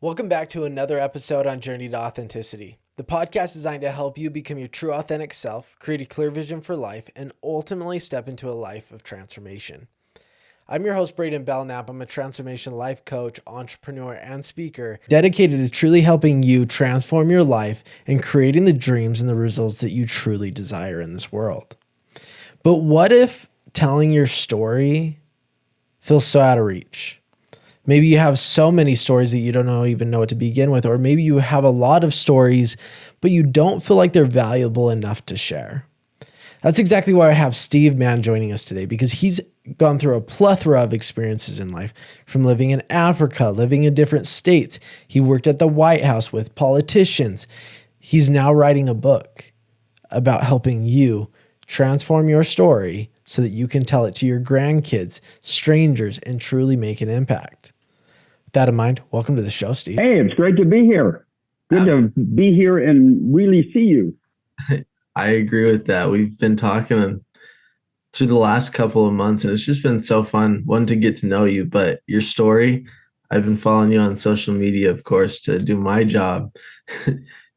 Welcome back to another episode on Journey to Authenticity, the podcast designed to help you become your true authentic self, create a clear vision for life, and ultimately step into a life of transformation. I'm your host, Braiden Belnap. I'm a transformation life coach, entrepreneur, and speaker dedicated to truly helping you transform your life and creating the dreams and the results that you truly desire in this world. But what if telling your story feels so out of reach? Maybe you have so many stories that you don't even know what to begin with, or maybe you have a lot of stories, but you don't feel like they're valuable enough to share. That's exactly why I have Steve Mann joining us today, because he's gone through a plethora of experiences in life, from living in Africa, living in different states. He worked at the White House with politicians. He's now writing a book about helping you transform your story so that you can tell it to your grandkids, strangers, and truly make an impact. With that in mind, welcome to the show, Steve. Hey, it's great to be here. Good to be here and really see you. I agree with that. We've been talking through the last couple of months, and it's just been so fun, one, to get to know you, but your story, I've been following you on social media, of course, to do my job.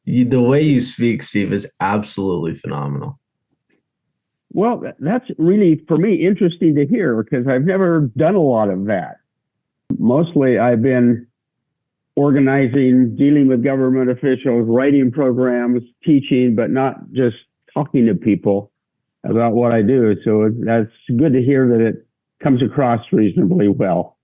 The way you speak, Steve, is absolutely phenomenal. Well, that's really, for me, interesting to hear because I've never done a lot of that. Mostly I've been organizing, dealing with government officials, writing programs, teaching, but not just talking to people about what I do. So that's good to hear that it comes across reasonably well.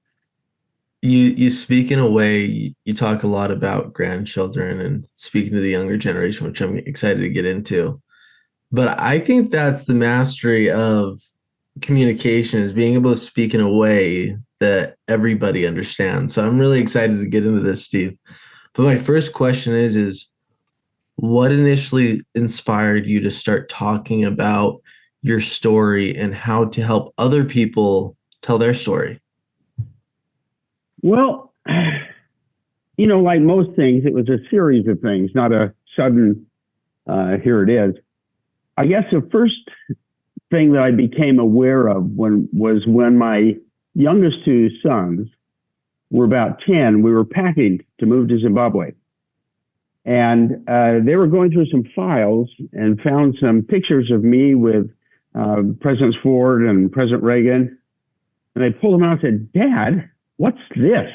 You speak in a way, you talk a lot about grandchildren and speaking to the younger generation, which I'm excited to get into. But I think that's the mastery of communication, is being able to speak in a way that everybody understands. So I'm really excited to get into this, Steve. But my first question is what initially inspired you to start talking about your story and how to help other people tell their story? Well, like most things, it was a series of things, not a sudden, here it is. I guess the first thing that I became aware of was when my youngest two sons were about 10, we were packing to move to Zimbabwe. And they were going through some files and found some pictures of me with President Ford and President Reagan. And they pulled them out and said, "Dad, what's this?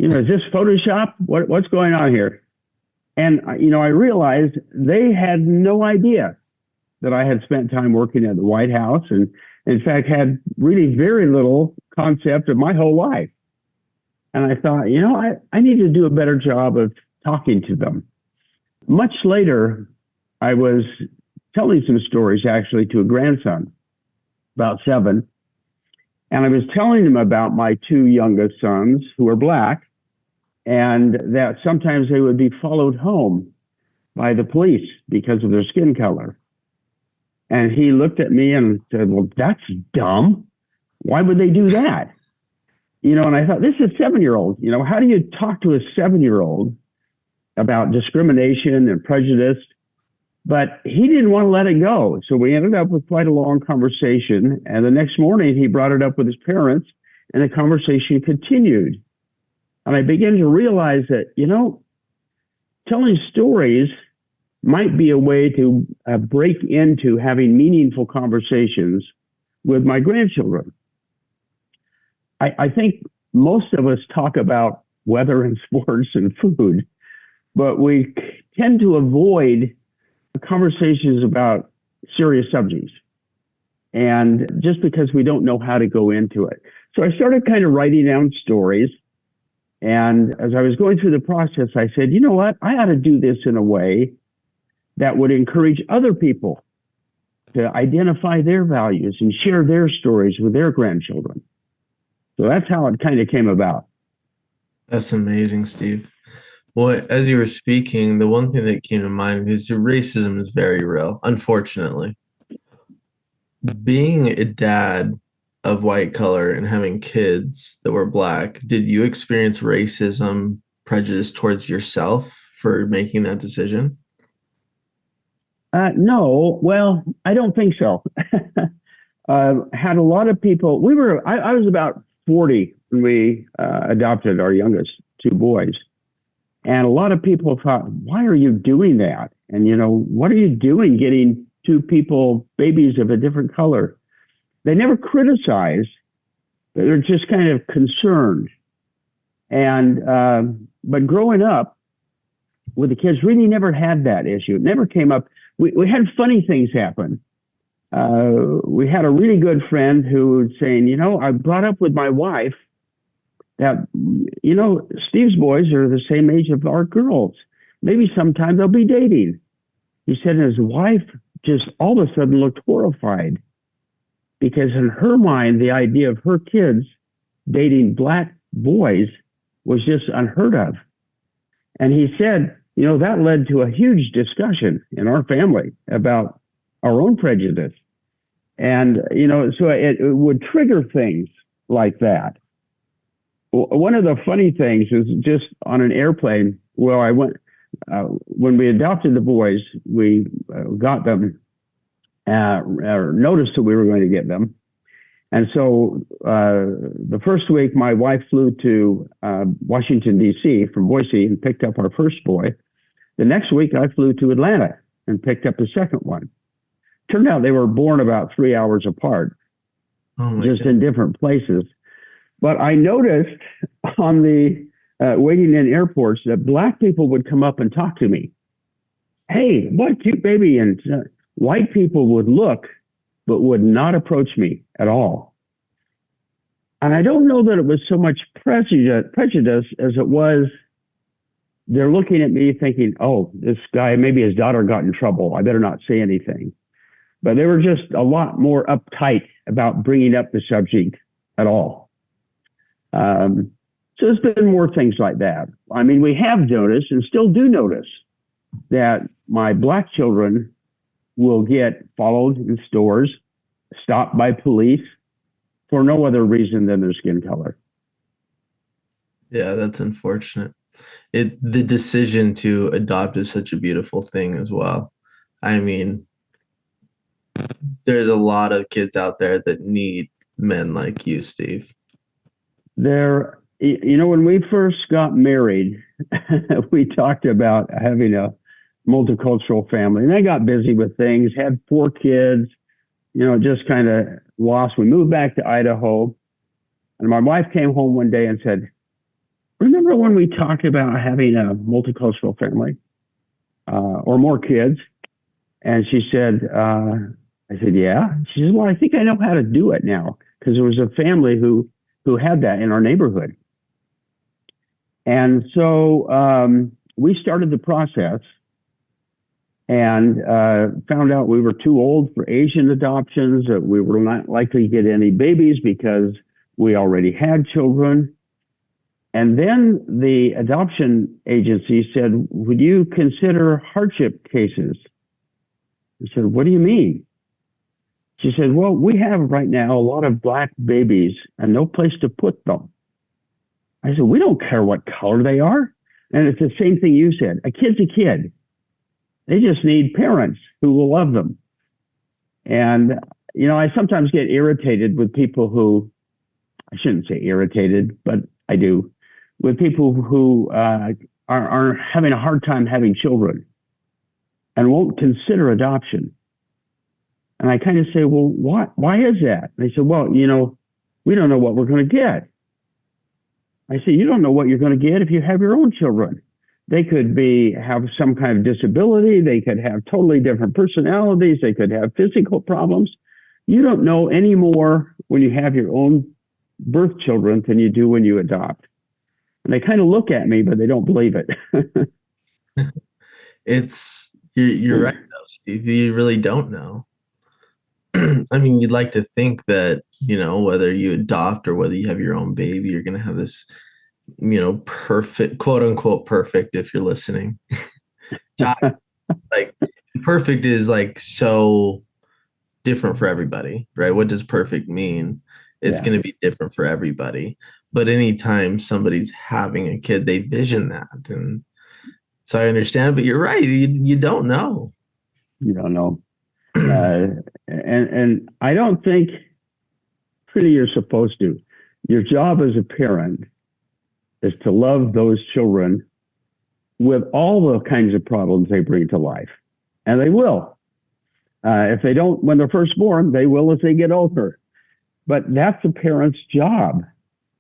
Is this Photoshop? What's going on here?" And, I realized they had no idea that I had spent time working at the White House and, in fact, had really very little concept of my whole life. And I thought, I need to do a better job of talking to them. Much later, I was telling some stories, actually, to a grandson, about 7. And I was telling him about my 2 youngest sons who were Black, and that sometimes they would be followed home by the police because of their skin color. And he looked at me and said, "Well, that's dumb. Why would they do that?" And I thought, this is a 7-year-old. How do you talk to a 7-year-old about discrimination and prejudice? But he didn't want to let it go. So we ended up with quite a long conversation. And the next morning, he brought it up with his parents, and the conversation continued. And I began to realize that, telling stories might be a way to break into having meaningful conversations with my grandchildren. I think most of us talk about weather and sports and food, but we tend to avoid conversations about serious subjects. And just because we don't know how to go into it. So I started kind of writing down stories. And as I was going through the process, I said, you know what? I ought to do this in a way that would encourage other people to identify their values and share their stories with their grandchildren. So that's how it kind of came about. That's amazing, Steve. Well, as you were speaking, the one thing that came to mind is racism is very real, unfortunately. Being a dad of white color and having kids that were Black, did you experience racism, prejudice towards yourself for making that decision? No, well, I don't think so. Had a lot of people. I was about 40 when we adopted our youngest 2 boys. And a lot of people thought, why are you doing that? And, what are you doing getting two people, babies of a different color? They never criticized, but they're just kind of concerned. And, but growing up with the kids, really never had that issue. It never came up. We had funny things happen. We had a really good friend who was saying, I brought up with my wife that, Steve's boys are the same age of our girls. Maybe sometime they'll be dating. He said his wife just all of a sudden looked horrified because in her mind, the idea of her kids dating black boys was just unheard of. And he said, that led to a huge discussion in our family about our own prejudice. And, so it would trigger things like that. One of the funny things is just on an airplane where I went, when we adopted the boys, we got them, or noticed that we were going to get them. And so the first week, my wife flew to Washington, D.C. from Boise and picked up our first boy. The next week, I flew to Atlanta and picked up the second one. Turned out they were born about 3 hours apart, just in different places. But I noticed on the waiting in airports that black people would come up and talk to me. Hey, what a cute baby. And white people would look, but would not approach me at all. And I don't know that it was so much prejudice as it was they're looking at me thinking, oh, this guy, maybe his daughter got in trouble. I better not say anything. But they were just a lot more uptight about bringing up the subject at all. So there's been more things like that. I mean, we have noticed and still do notice that my black children will get followed in stores, stopped by police for no other reason than their skin color. Yeah, that's unfortunate. The decision to adopt is such a beautiful thing as well. I mean, there's a lot of kids out there that need men like you, Steve. When we first got married, we talked about having a multicultural family, and I got busy with things, had 4 kids, just kind of lost. We moved back to Idaho, and my wife came home one day and said, remember when we talked about having a multicultural family or more kids? And she said, I said, yeah. She said, well, I think I know how to do it now, because there was a family who had that in our neighborhood. And so we started the process and found out we were too old for Asian adoptions, that we were not likely to get any babies because we already had children. And then the adoption agency said, would you consider hardship cases? I said, what do you mean? She said, well, we have right now a lot of black babies and no place to put them. I said, we don't care what color they are. And it's the same thing you said. A kid's a kid. They just need parents who will love them. And, I sometimes get irritated with people who, I shouldn't say irritated, but I do, with people who are having a hard time having children and won't consider adoption. And I kind of say, well, why is that? And they say, well, we don't know what we're going to get. I say, you don't know what you're going to get if you have your own children. They could have some kind of disability. They could have totally different personalities. They could have physical problems. You don't know any more when you have your own birth children than you do when you adopt. And they kind of look at me, but they don't believe it. You're right though, Steve. You really don't know. I mean, you'd like to think that, whether you adopt or whether you have your own baby, you're going to have this, perfect, quote unquote, perfect, if you're listening. Like, perfect is like so different for everybody, right? What does perfect mean? It's going to be different for everybody. But anytime somebody's having a kid, they vision that. And so I understand, but you're right. You don't know. You don't know. And I don't think really you're supposed to. Your job as a parent is to love those children with all the kinds of problems they bring to life. And they will. If they don't, when they're first born, they will as they get older. But that's a parent's job.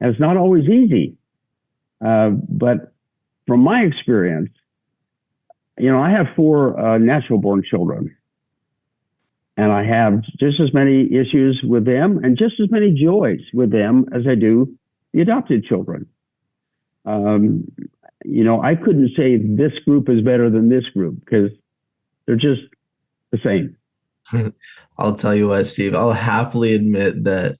And it's not always easy. But from my experience, I have 4 natural born children. And I have just as many issues with them and just as many joys with them as I do the adopted children. I couldn't say this group is better than this group because they're just the same. I'll tell you what, Steve, I'll happily admit that,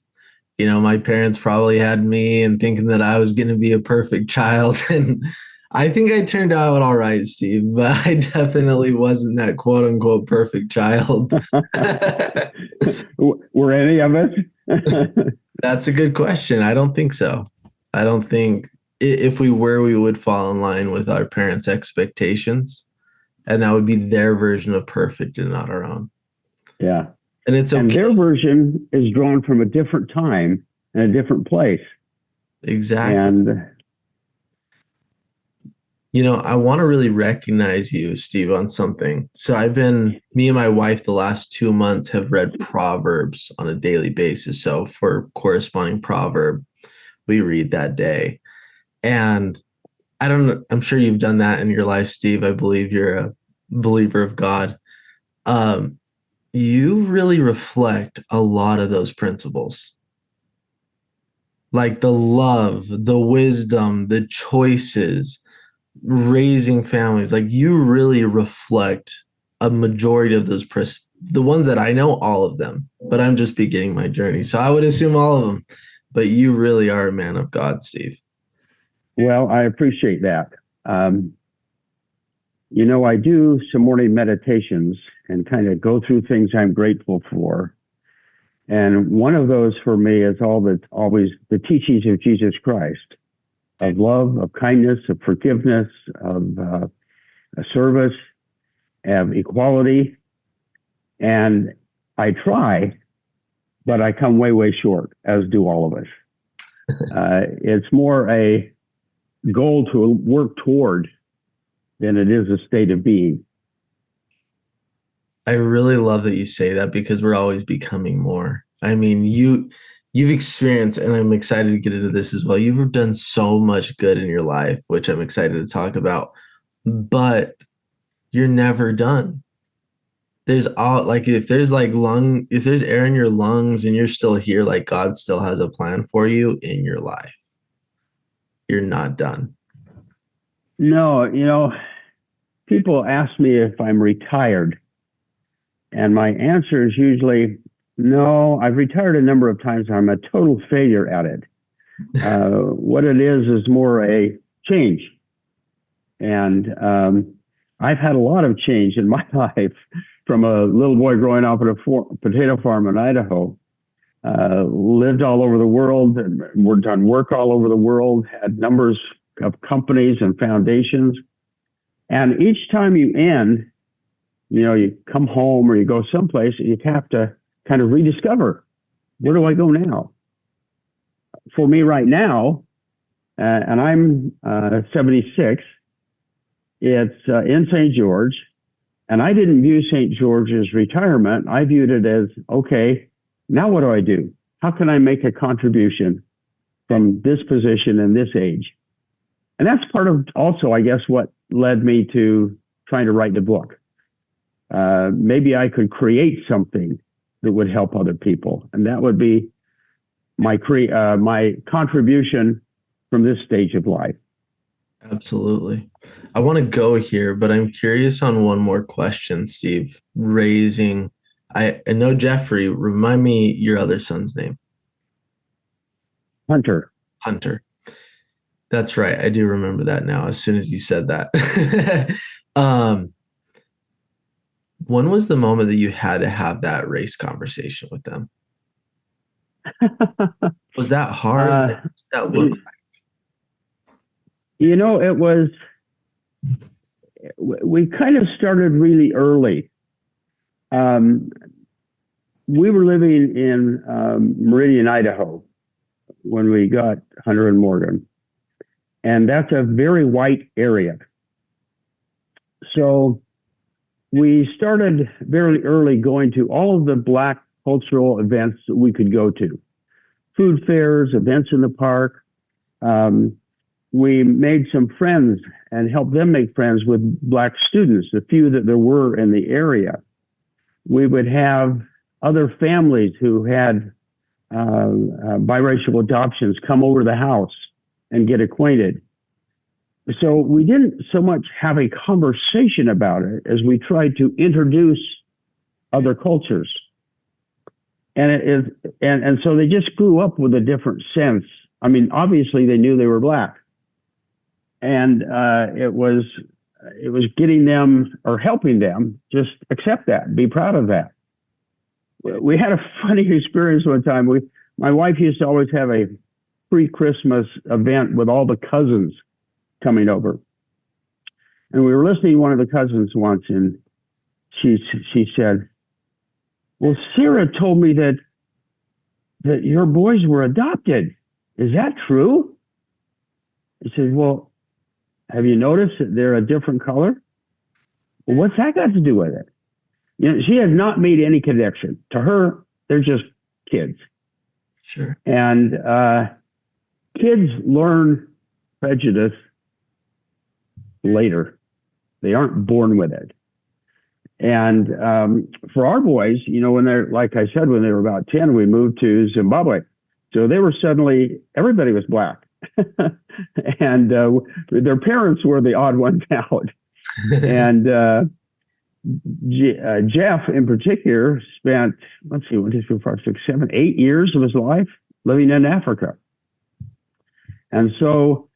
my parents probably had me and thinking that I was going to be a perfect child. And I think I turned out all right, Steve, but I definitely wasn't that quote unquote perfect child. Were any of us? That's a good question. I don't think so. I don't think if we were, we would fall in line with our parents' expectations, and that would be their version of perfect and not our own. Yeah. And it's okay. And their version is drawn from a different time and a different place. Exactly. And I want to really recognize you, Steve, on something. So me and my wife, the last 2 months have read Proverbs on a daily basis. So for corresponding proverb, we read that day. And I'm sure you've done that in your life, Steve. I believe you're a believer of God. You really reflect a lot of those principles. Like the love, the wisdom, the choices, raising families. Like you really reflect a majority of those, the ones that I know, all of them, but I'm just beginning my journey. So I would assume all of them, but you really are a man of God, Steve. Well, I appreciate that. I do some morning meditations and kind of go through things I'm grateful for. And one of those for me is always the teachings of Jesus Christ, of love, of kindness, of forgiveness, of service, of equality. And I try, but I come way, way short, as do all of us. It's more a goal to work toward than it is a state of being. I really love that you say that because we're always becoming more. I mean, you've experienced, and I'm excited to get into this as well. You've done so much good in your life, which I'm excited to talk about, but you're never done. There's if there's air in your lungs and you're still here, like God still has a plan for you in your life. You're not done. No, people ask me if I'm retired. And my answer is usually, no, I've retired a number of times. I'm a total failure at it. What it is more a change. And I've had a lot of change in my life from a little boy growing up at a potato farm in Idaho. Lived all over the world, and done work all over the world, had numbers of companies and foundations. And each time you end, you come home or you go someplace, you have to kind of rediscover, where do I go now? For me right now, and I'm 76, it's in St. George, and I didn't view St. George as retirement. I viewed it as, okay, now what do I do? How can I make a contribution from this position and this age? And that's part of also, I guess, what led me to trying to write the book. Maybe I could create something that would help other people. And that would be my contribution from this stage of life. Absolutely. I want to go here, but I'm curious on one more question, Steve. I know Jeffrey, remind me your other son's name. Hunter. That's right. I do remember that now as soon as you said that. When was the moment that you had to have that race conversation with them? Was that hard? What did that look like? It was, we kind of started really early. We were living in Meridian, Idaho, when we got Hunter and Morgan. And that's a very white area. So we started very early going to all of the Black cultural events that we could go to. Food fairs, events in the park. We made some friends and helped them make friends with Black students, the few that there were in the area. We would have other families who had biracial adoptions come over to the house and get acquainted. So we didn't so much have a conversation about it as we tried to introduce other cultures. And so they just grew up with a different sense. I mean, obviously they knew they were Black, and it was getting them or helping them just accept that, be proud of that. We had a funny experience one time. My wife used to always have a pre-Christmas event with all the cousins coming over, and we were listening to one of the cousins once, and she said, "Well, Sarah told me that your boys were adopted. Is that true?" I said, "Well, have you noticed that they're a different color?" "Well, what's that got to do with it?" You know, she has not made any connection. To her, they're just kids. Sure. And kids learn prejudice later. They aren't born with it. And for our boys, you know, when they're, like I said, when they were about 10, we moved to Zimbabwe. So they were suddenly, everybody was Black. And their parents were the odd ones out. And Jeff, in particular, spent, 1, 2, 3, 4, 5, 6, 7, 8 years of his life living in Africa. And so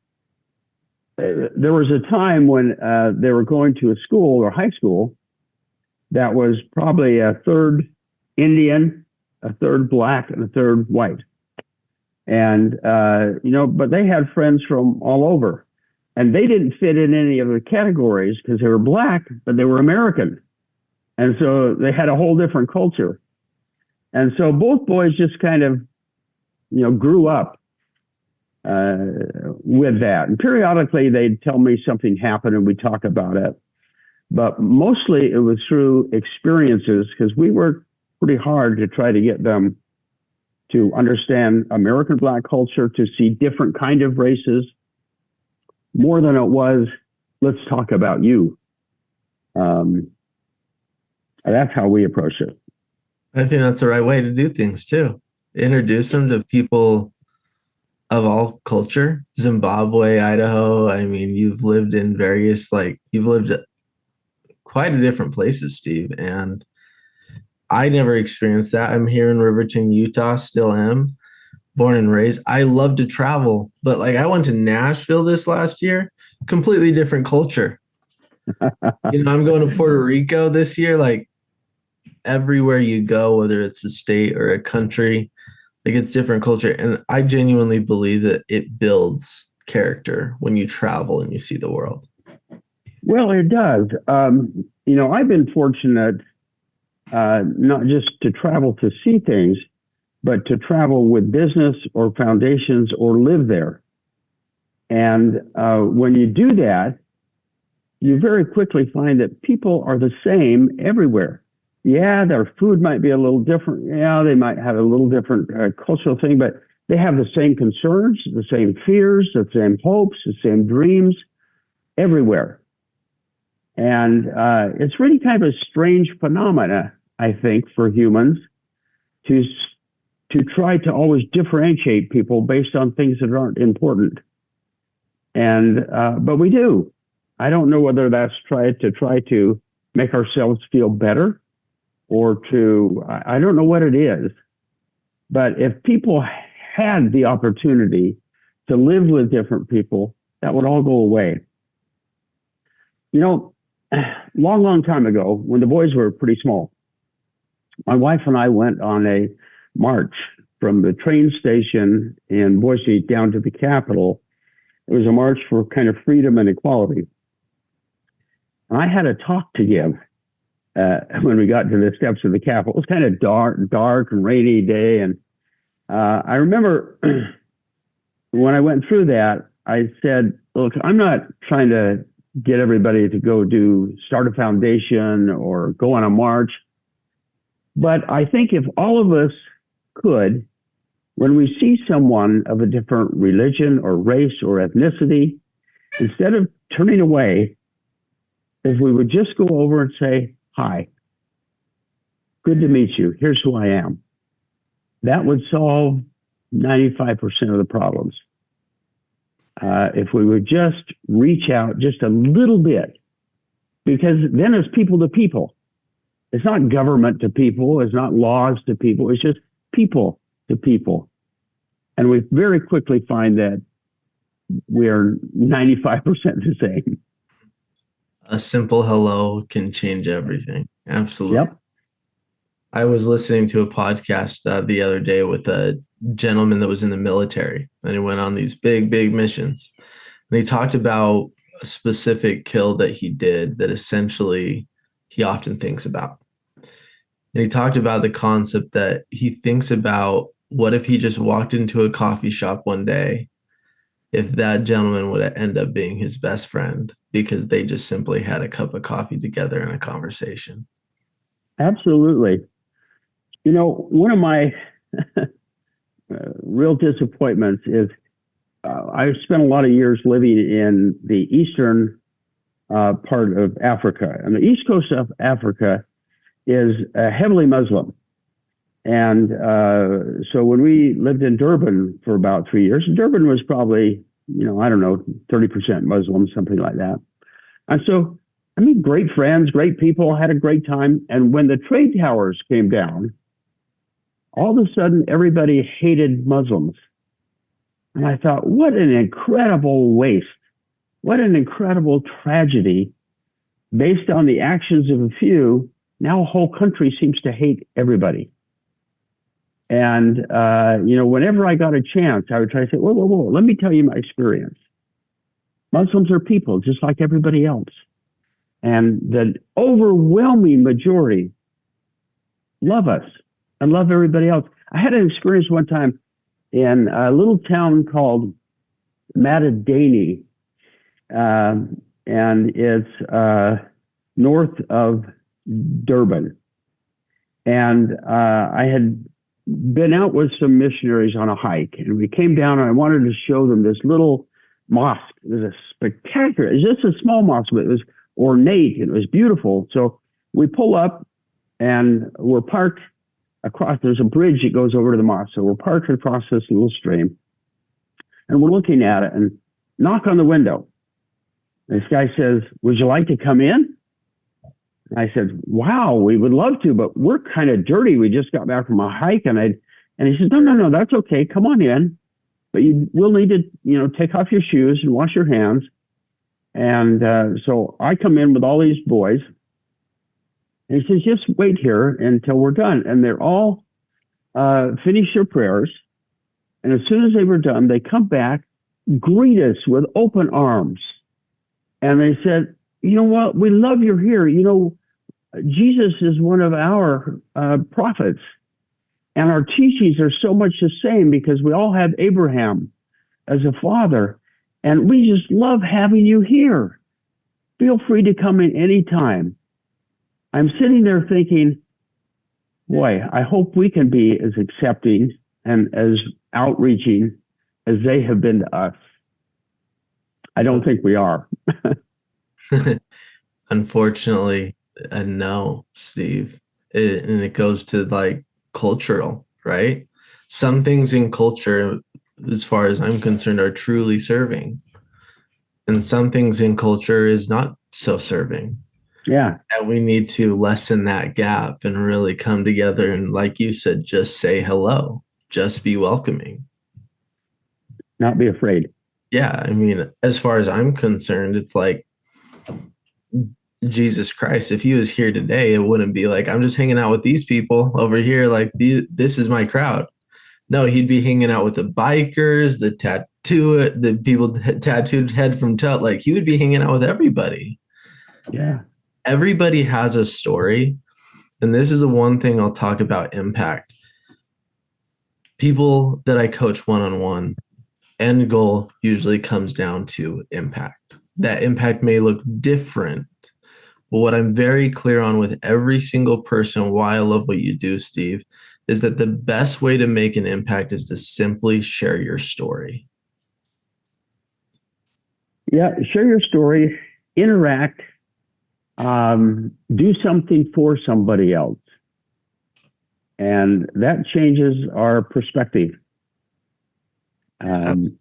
there was a time when they were going to a school or high school that was probably a third Indian, a third Black, and a third white. And, you know, but they had friends from all over. And they didn't fit in any of the categories because they were Black, but they were American. And so they had a whole different culture. And so both boys just kind of, you know, grew up with that. And periodically they'd tell me something happened and we'd talk about it. But mostly it was through experiences, because we worked pretty hard to try to get them to understand American Black culture, to see different kind of races, more than it was, let's talk about you. That's how we approach it. I think that's the right way to do things too. Introduce them to people of all culture. Zimbabwe, Idaho. I mean, you've lived in various, you've lived at quite a different places, Steve. And I never experienced that. I'm here in Riverton, Utah, still am. Born and raised. I love to travel, but I went to Nashville this last year, completely different culture. You know, I'm going to Puerto Rico this year. Everywhere you go, whether it's a state or a country, it's different culture. And I genuinely believe that it builds character when you travel and you see the world. Well, it does. You know, I've been fortunate not just to travel to see things, but to travel with business or foundations or live there. And when you do that, you very quickly find that people are the same everywhere. Yeah, their food might be a little different. Yeah, they might have a little different cultural thing, but they have the same concerns, the same fears, the same hopes, the same dreams everywhere. And it's really kind of a strange phenomena, I think, for humans to try to always differentiate people based on things that aren't important. And but we do. I don't know whether that's try to make ourselves feel better, or I don't know what it is. But if people had the opportunity to live with different people, that would all go away. You know, long time ago, when the boys were pretty small, my wife and I went on a march from the train station in Boise down to the Capitol. It was a march for kind of freedom and equality. And I had a talk to give when we got to the steps of the Capitol. It was kind of dark and rainy day. And I remember when I went through that, I said, look, I'm not trying to get everybody to go start a foundation or go on a march. But I think if all of us could, when we see someone of a different religion or race or ethnicity, instead of turning away, if we would just go over and say, hi, good to meet you. Here's who I am. That would solve 95% of the problems. If we would just reach out just a little bit, because then it's people to people. It's not government to people. It's not laws to people. It's just people to people. And we very quickly find that we are 95% the same. A simple hello can change everything. Absolutely. Yep. I was listening to a podcast the other day with a gentleman that was in the military, and he went on these big missions. And he talked about a specific kill that he did that essentially he often thinks about. And he talked about the concept that he thinks about, what if he just walked into a coffee shop one day, if that gentleman would end up being his best friend because they just simply had a cup of coffee together in a conversation. Absolutely. You know, one of my real disappointments is I've spent a lot of years living in the eastern part of Africa. And the east coast of Africa is heavily Muslim. And so when we lived in Durban for about 3 years, Durban was probably, 30% Muslim, something like that. And so, great friends, great people, had a great time. And when the trade towers came down, all of a sudden, everybody hated Muslims. And I thought, what an incredible waste. What an incredible tragedy. Based on the actions of a few, now a whole country seems to hate everybody. And, whenever I got a chance, I would try to say, whoa, let me tell you my experience. Muslims are people just like everybody else. And the overwhelming majority love us and love everybody else. I had an experience one time in a little town called Matadani, and it's north of Durban. And I had been out with some missionaries on a hike, and we came down, and I wanted to show them this little mosque. It was a spectacular, it was just a small mosque, but it was ornate, and it was beautiful. So we pull up, and we're parked across, there's a bridge that goes over to the mosque. So we're parked across this little stream, and we're looking at it, and knock on the window. This guy says, would you like to come in? And I said, wow, we would love to, but we're kind of dirty. We just got back from a hike. And he said, no, that's okay. Come on in. But you will need to, take off your shoes and wash your hands. And so I come in with all these boys. And he says, just wait here until we're done. And they're all finished their prayers. And as soon as they were done, they come back, greet us with open arms. And they said, you know what? We love you're here. Jesus is one of our prophets. And our teachings are so much the same because we all have Abraham as a father. And we just love having you here. Feel free to come in any time. I'm sitting there thinking, boy, I hope we can be as accepting and as outreaching as they have been to us. I don't think we are. Unfortunately, no, Steve. And it goes to like cultural, right? Some things in culture, as far as I'm concerned, are truly serving. And some things in culture is not so serving. Yeah. And we need to lessen that gap and really come together. And like you said, just say hello, just be welcoming. Not be afraid. Yeah. As far as I'm concerned, it's like Jesus Christ. If he was here today, it wouldn't be like, I'm just hanging out with these people over here. Like this is my crowd. No, he'd be hanging out with the bikers, the people tattooed head from toe. Like he would be hanging out with everybody. Yeah. Everybody has a story. And this is the one thing I'll talk about impact. People that I coach one-on-one, end goal usually comes down to impact. that impact may look different. But what I'm very clear on with every single person, why I love what you do, Steve, is that the best way to make an impact is to simply share your story. Yeah, share your story, interact, do something for somebody else. And that changes our perspective. And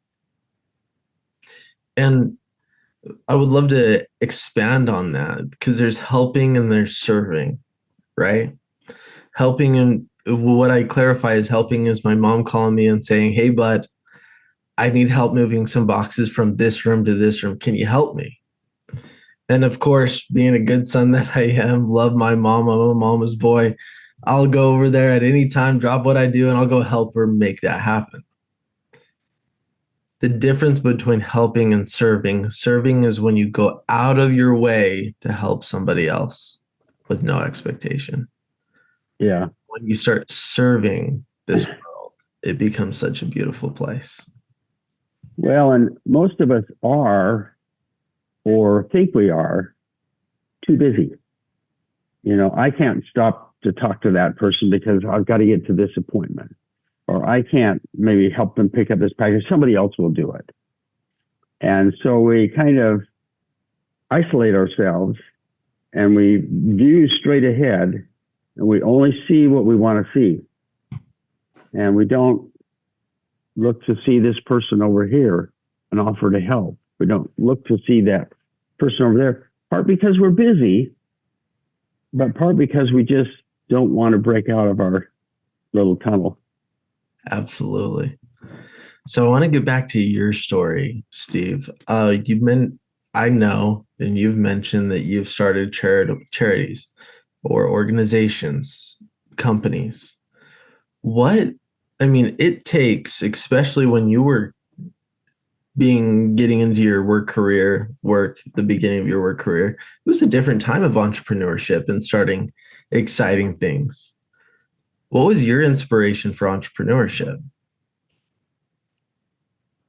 I would love to expand on that, because there's helping and there's serving, right? Helping, and what I clarify is helping is my mom calling me and saying, hey, bud, I need help moving some boxes from this room to this room. Can you help me? And of course, being a good son that I am, love my mom, I'm a mama's boy. I'll go over there at any time, drop what I do, and I'll go help her make that happen. The difference between helping and serving is when you go out of your way to help somebody else with no expectation. Yeah. When you start serving this world, it becomes such a beautiful place. Well, and most of us are, or think we are, too busy. You know, I can't stop to talk to that person because I've got to get to this appointment. Or I can't maybe help them pick up this package. Somebody else will do it. And so we kind of isolate ourselves and we view straight ahead and we only see what we want to see. And we don't look to see this person over here and offer to help. We don't look to see that person over there, part because we're busy, but part because we just don't want to break out of our little tunnel. Absolutely. So I want to get back to your story, Steve. I know, and you've mentioned that you've started charities or organizations, companies. It takes, especially when you were getting into your the beginning of your work career, it was a different time of entrepreneurship and starting exciting things. What was your inspiration for entrepreneurship?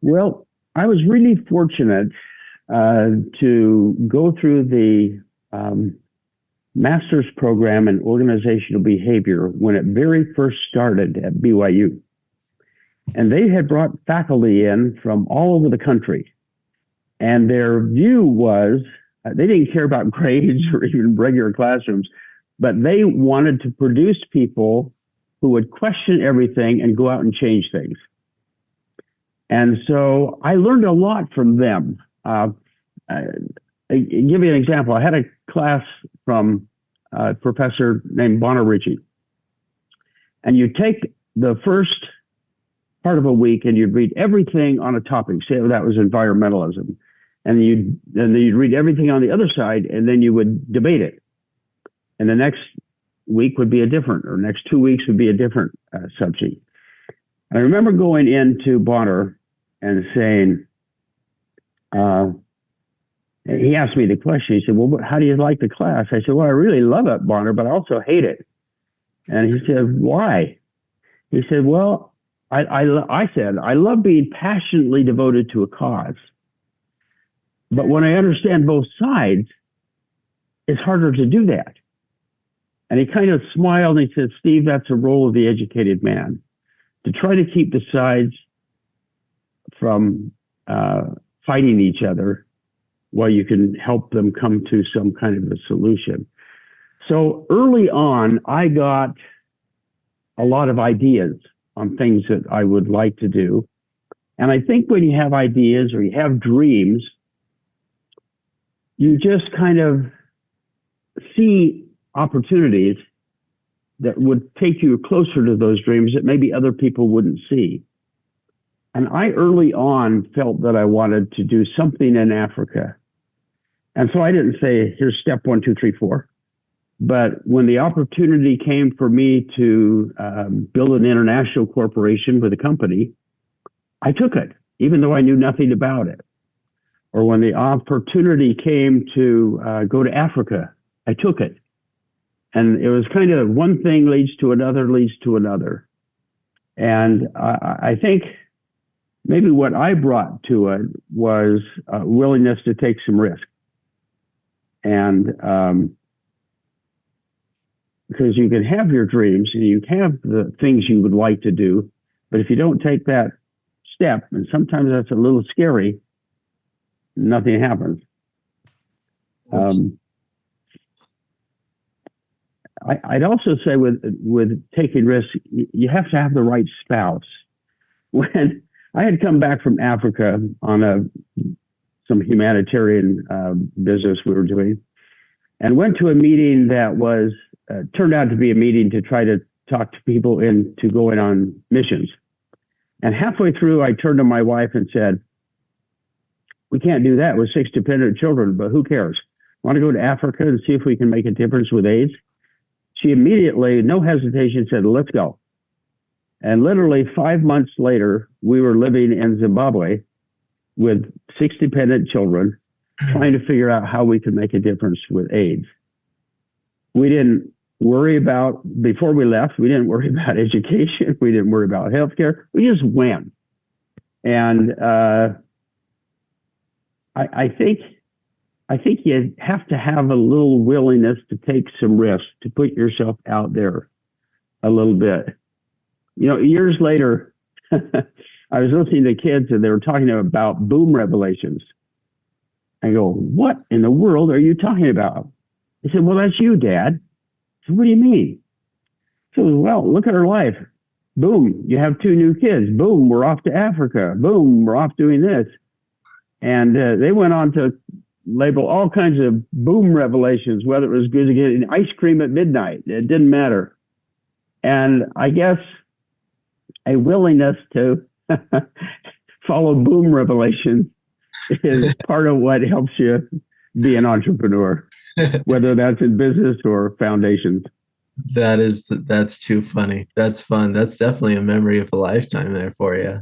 Well, I was really fortunate to go through the master's program in organizational behavior when it very first started at BYU. And they had brought faculty in from all over the country. And their view was they didn't care about grades or even regular classrooms, but they wanted to produce people who would question everything and go out and change things. And so I learned a lot from them. I'll give you an example. I had a class from a professor named Bonner Ritchie. And you take the first part of a week and you'd read everything on a topic. Say that was environmentalism. And then you'd read everything on the other side, and then you would debate it. And the next week would be or next 2 weeks would be a different subject. I remember going into Bonner and saying, he asked me the question. He said, well, how do you like the class? I said, well, I really love it, Bonner, but I also hate it. And he said, why? He said, well, I said, I love being passionately devoted to a cause. But when I understand both sides, it's harder to do that. And he kind of smiled and he said, Steve, that's a role of the educated man, to try to keep the sides from fighting each other while you can help them come to some kind of a solution. So early on, I got a lot of ideas on things that I would like to do. And I think when you have ideas or you have dreams, you just kind of see opportunities that would take you closer to those dreams that maybe other people wouldn't see. And I early on felt that I wanted to do something in Africa. And so I didn't say, here's step 1, 2, 3, 4. But when the opportunity came for me to build an international corporation with a company, I took it, even though I knew nothing about it. Or when the opportunity came to go to Africa, I took it. And it was kind of one thing leads to another, leads to another. And I think maybe what I brought to it was a willingness to take some risk. And because you can have your dreams and you have the things you would like to do, but if you don't take that step, and sometimes that's a little scary, nothing happens. I'd also say with taking risks, you have to have the right spouse. When I had come back from Africa on some humanitarian business we were doing, and went to a meeting that was turned out to be a meeting to try to talk to people into going on missions. And halfway through, I turned to my wife and said, "We can't do that with 6 dependent children, but who cares? Want to go to Africa and see if we can make a difference with AIDS?" She immediately, no hesitation, said, "Let's go." And literally 5 months later, we were living in Zimbabwe with 6 dependent children, trying to figure out how we could make a difference with AIDS. We didn't worry about, before we left, we didn't worry about education. We didn't worry about healthcare. We just went. And I think you have to have a little willingness to take some risks, to put yourself out there a little bit. You know, years later, I was listening to kids and they were talking about boom revelations. I go, "What in the world are you talking about?" They said, "Well, that's you, Dad." I said, "What do you mean?" So, "Well, look at our life. Boom, you have 2 new kids. Boom, we're off to Africa. Boom, we're off doing this." And they went on to label all kinds of boom revelations, whether it was good to get ice cream at midnight. It didn't matter. And I guess a willingness to follow boom revelations is part of what helps you be an entrepreneur, whether that's in business or foundations. That's too funny. That's fun. That's definitely a memory of a lifetime there for you.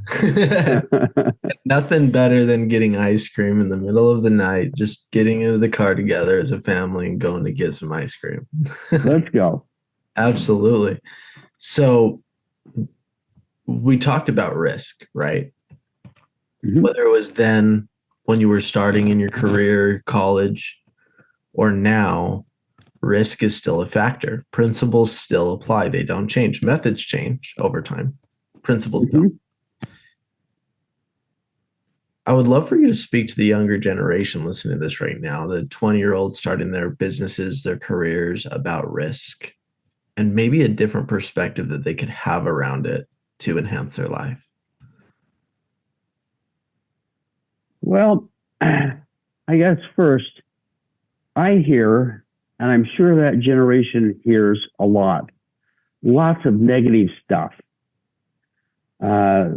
Nothing better than getting ice cream in the middle of the night, just getting into the car together as a family and going to get some ice cream. Let's go. Absolutely. So we talked about risk, right? Mm-hmm. Whether it was then when you were starting in your career, college, or now, risk is still a factor. Principles still apply. They don't change. Methods change over time. Principles don't. I would love for you to speak to the younger generation listening to this right now, the 20-year-olds starting their businesses, their careers, about risk, and maybe a different perspective that they could have around it to enhance their life. Well, I guess first, I hear, and I'm sure that generation hears a lot, lots of negative stuff.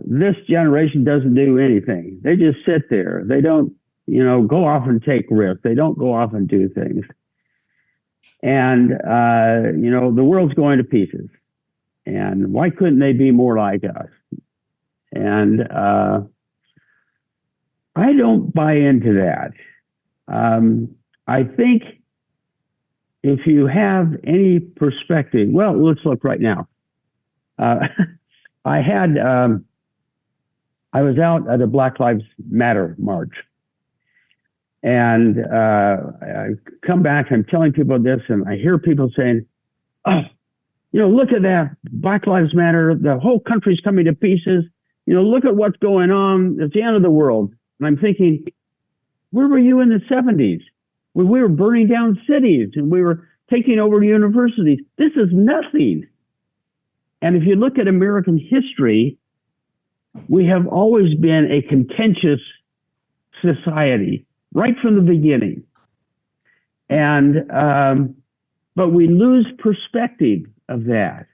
This generation doesn't do anything. They just sit there. They don't, go off and take risks. They don't go off and do things. And, the world's going to pieces. And why couldn't they be more like us? And I don't buy into that. I think if you have any perspective, well, let's look right now. I was out at a Black Lives Matter march, and I come back, I'm telling people this, and I hear people saying, "Oh, look at that, Black Lives Matter, the whole country's coming to pieces. Look at what's going on, it's the end of the world." And I'm thinking, where were you in the 70s? When we were burning down cities and we were taking over universities? This is nothing. And if you look at American history, we have always been a contentious society right from the beginning. And, but we lose perspective of that.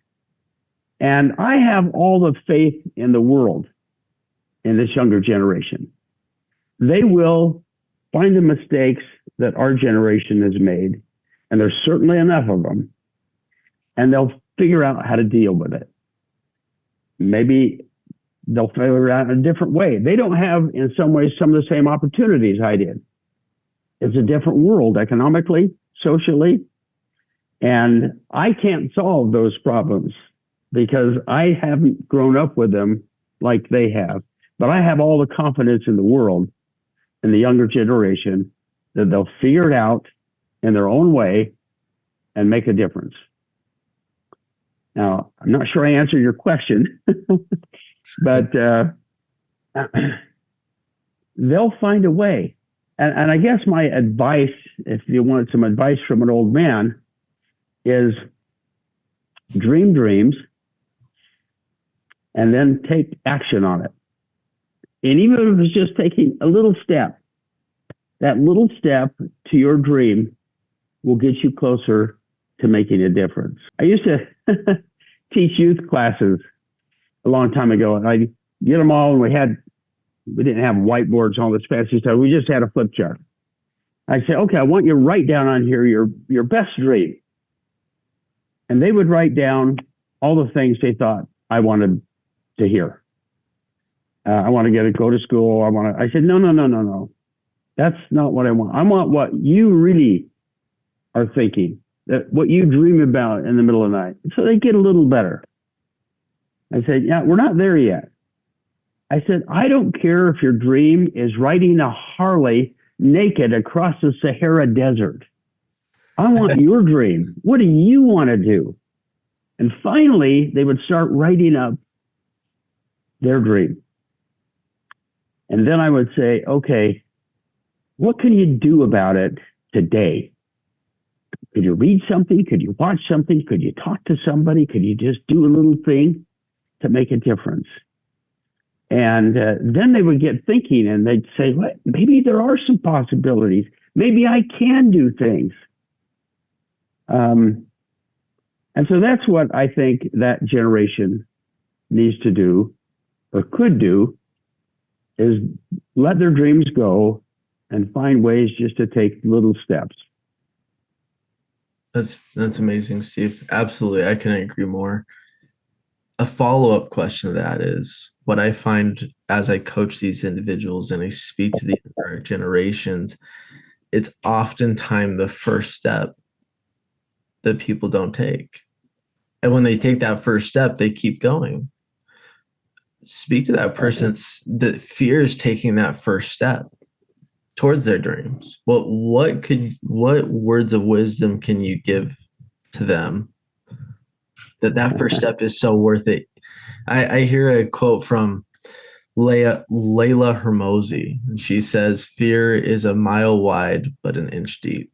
And I have all the faith in the world in this younger generation. They will find the mistakes that our generation has made, and there's certainly enough of them, and they'll figure out how to deal with it. Maybe they'll figure out in a different way. They don't have, in some ways, some of the same opportunities I did. It's a different world economically, socially, and I can't solve those problems because I haven't grown up with them like they have. But I have all the confidence in the world in the younger generation that they'll figure it out in their own way and make a difference. Now, I'm not sure I answered your question, but they'll find a way. And I guess my advice, if you want some advice from an old man, is dream dreams and then take action on it. And even if it's just taking a little step, that little step to your dream will get you closer to making a difference. I used to teach youth classes a long time ago, and I get them all, and we didn't have whiteboards and all this fancy stuff. We just had a flip chart. I say, okay, I want you to write down on here your best dream. And they would write down all the things they thought I wanted to hear. I want to go to school. I said, no. That's not what I want. I want what you really are thinking, what you dream about in the middle of the night. So they get a little better. I said, yeah, we're not there yet. I said, I don't care if your dream is riding a Harley naked across the Sahara Desert. I want your dream. What do you want to do? And finally, they would start writing up their dream. And then I would say, okay, what can you do about it today? Could you read something? Could you watch something? Could you talk to somebody? Could you just do a little thing to make a difference? And then they would get thinking, and they'd say, well, maybe there are some possibilities. Maybe I can do things. And so that's what I think that generation needs to do, or could do, is let their dreams go and find ways just to take little steps. That's amazing, Steve. Absolutely. I couldn't agree more. A follow-up question to that is, what I find as I coach these individuals and I speak to the younger generations, it's oftentimes the first step that people don't take. And when they take that first step, they keep going. Speak to that person that fears taking that first step towards their dreams. What words of wisdom can you give to them that first step is so worth it? I hear a quote from Layla Hermosi, and she says, "Fear is a mile wide, but an inch deep."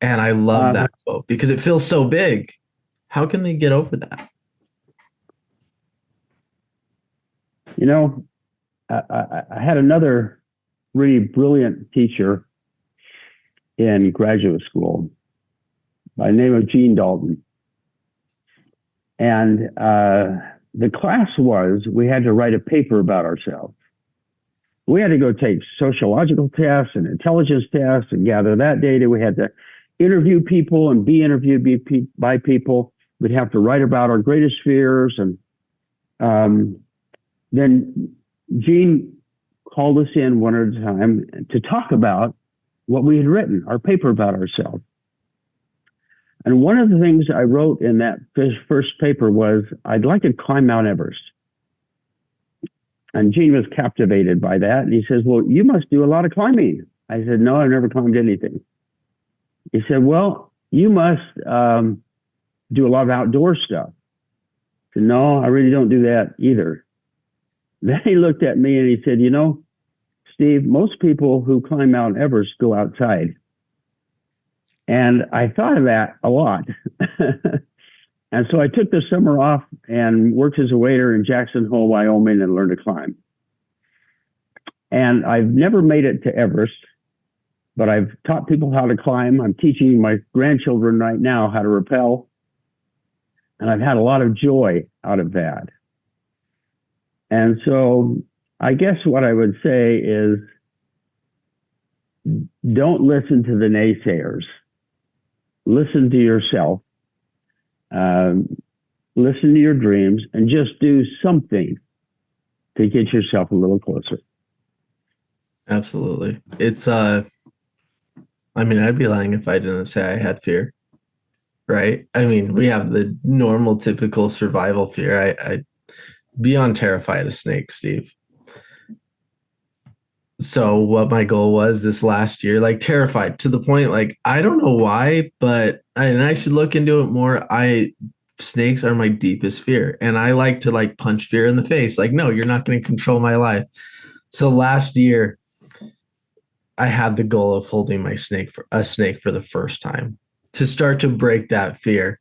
And I love that quote because it feels so big. How can they get over that? You know, I had another really brilliant teacher in graduate school by the name of Gene Dalton. And the class we had to write a paper about ourselves. We had to go take sociological tests and intelligence tests and gather that data. We had to interview people and be interviewed by people. We'd have to write about our greatest fears. And then Gene called us in one at a time to talk about what we had written, our paper about ourselves. And one of the things I wrote in that first paper was, I'd like to climb Mount Everest. And Gene was captivated by that. And he says, well, you must do a lot of climbing. I said, no, I've never climbed anything. He said, well, you must do a lot of outdoor stuff. I said, no, I really don't do that either. Then he looked at me and he said, you know, Steve, most people who climb Mount Everest go outside. And I thought of that a lot. And so I took the summer off and worked as a waiter in Jackson Hole, Wyoming, and learned to climb. And I've never made it to Everest, but I've taught people how to climb. I'm teaching my grandchildren right now how to rappel. And I've had a lot of joy out of that. And so I guess what I would say is, don't listen to the naysayers. Listen to yourself. Listen to your dreams and just do something to get yourself a little closer. Absolutely. It's, I mean, I'd be lying if I didn't say I had fear, right? I mean, we have the normal, typical survival fear. I beyond terrified of snakes, Steve. So what my goal was this last year, like terrified to the point, like, I don't know why, but and I should look into it more. Snakes are my deepest fear. And I like to like punch fear in the face. Like, no, you're not going to control my life. So last year I had the goal of holding my snake for the first time to start to break that fear.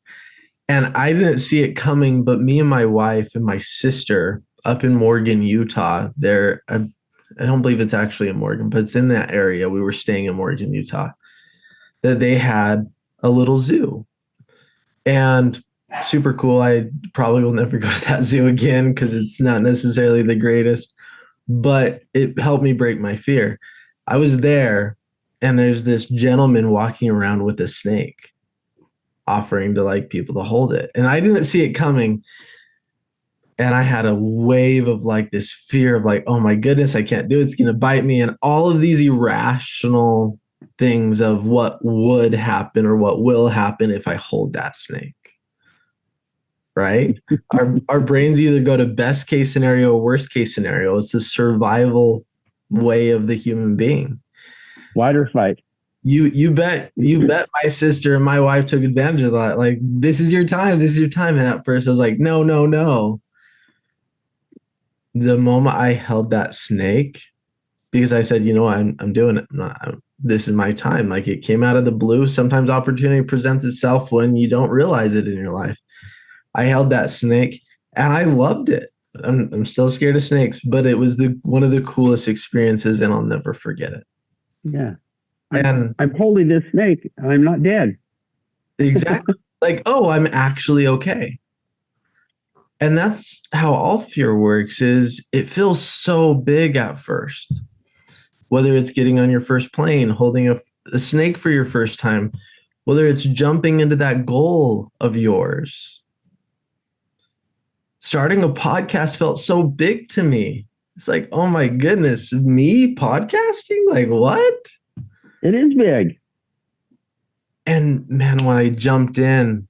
And I didn't see it coming, but me and my wife and my sister up in Morgan, Utah, I don't believe it's actually in Morgan, but it's in that area. We were staying in Morgan, Utah, that they had a little zoo. And super cool. I probably will never go to that zoo again because it's not necessarily the greatest, but it helped me break my fear. I was there, and there's this gentleman walking around with a snake, offering to like people to hold it. And I didn't see it coming. And I had a wave of like this fear of like, oh my goodness, I can't do it. It's going to bite me. And all of these irrational things of what would happen or what will happen if I hold that snake. Right? Our brains either go to best case scenario or worst case scenario. It's the survival way of the human being. Fight or fight. You bet my sister and my wife took advantage of that. Like, this is your time. This is your time. And at first I was like, no, no, no. The moment I held that snake, because I said, you know what, I'm doing it. This is my time. Like, it came out of the blue. Sometimes opportunity presents itself when you don't realize it in your life. I held that snake and I loved it. I'm still scared of snakes, but it was one of the coolest experiences, and I'll never forget it. Yeah. I'm holding this snake and I'm not dead. Exactly. Like, oh, I'm actually okay. And that's how all fear works, is it feels so big at first. Whether it's getting on your first plane, holding a snake for your first time, whether it's jumping into that goal of yours. Starting a podcast felt so big to me. It's like, oh my goodness, me podcasting? Like, what? It is big. And man, when I jumped in,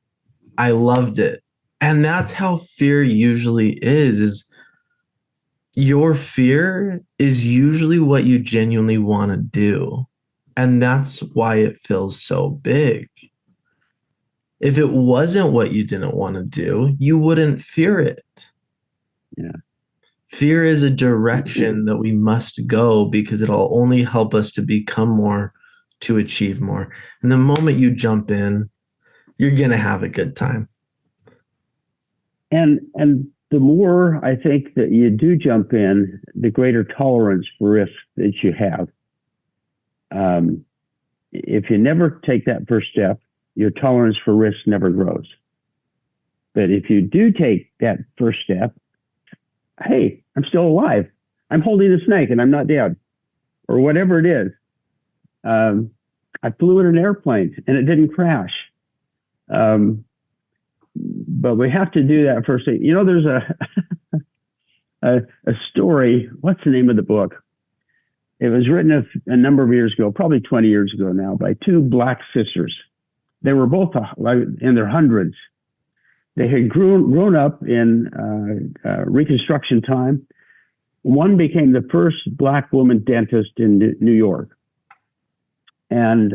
I loved it. And that's how fear usually is your fear is usually what you genuinely want to do. And that's why it feels so big. If it wasn't what you didn't want to do, you wouldn't fear it. Yeah. Fear is a direction that we must go because it'll only help us to become more, to achieve more. And the moment you jump in, you're going to have a good time. And the more I think that you do jump in, the greater tolerance for risk that you have. If you never take that first step, your tolerance for risk never grows. But if you do take that first step, hey, I'm still alive. I'm holding a snake and I'm not dead, or whatever it is. I flew in an airplane and it didn't crash. But we have to do that first thing. You know, there's a story. What's the name of the book? It was written a number of years ago, probably 20 years ago now, by two black sisters. They were both in their hundreds. They had grown up in Reconstruction time. One became the first black woman dentist in New York. And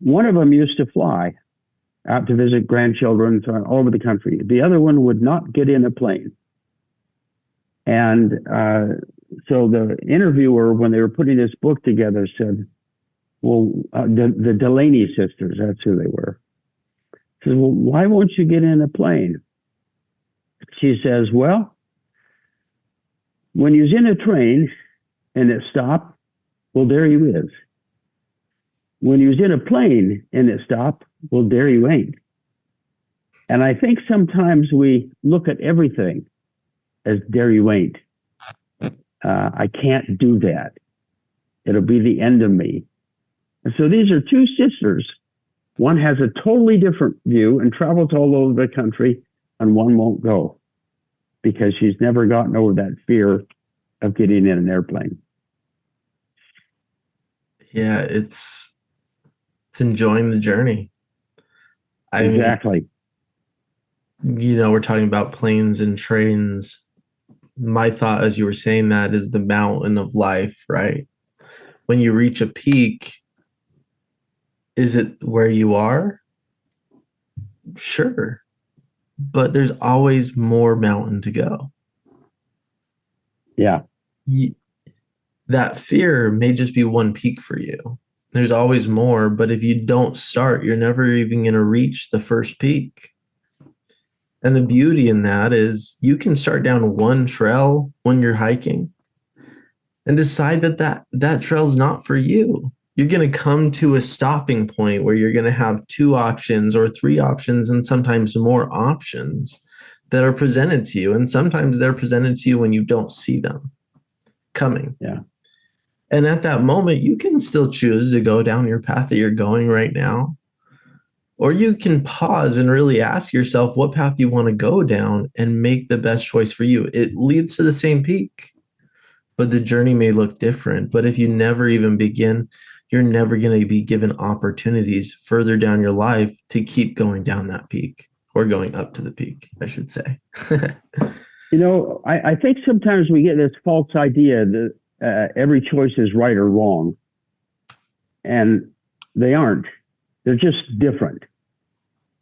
one of them used to fly out to visit grandchildren all over the country. The other one would not get in a plane. And so the interviewer, when they were putting this book together, said, well, the Delaney sisters, that's who they were. Says, well, why won't you get in a plane? She says, well, when you're in a train and it stopped, well, there you is. When you're in a plane and it stopped, well, there you ain't. And I think sometimes we look at everything as there you ain't. I can't do that. It'll be the end of me. And so these are two sisters. One has a totally different view and travels all over the country, and one won't go because she's never gotten over that fear of getting in an airplane. Yeah, it's enjoying the journey. Exactly. We're talking about planes and trains. My thought as you were saying that is the mountain of life, right? When you reach a peak, is it where you are? Sure. But there's always more mountain to go. Yeah. That fear may just be one peak for you. There's always more, but if you don't start, you're never even going to reach the first peak. And the beauty in that is you can start down one trail when you're hiking and decide that trail is not for you. You're going to come to a stopping point where you're going to have two options or three options and sometimes more options that are presented to you. And sometimes they're presented to you when you don't see them coming. Yeah. And at that moment, you can still choose to go down your path that you're going right now. Or you can pause and really ask yourself what path you want to go down and make the best choice for you. It leads to the same peak, but the journey may look different. But if you never even begin, you're never going to be given opportunities further down your life to keep going down that peak or going up to the peak, I should say. I think sometimes we get this false idea that every choice is right or wrong. And they aren't. They're just different.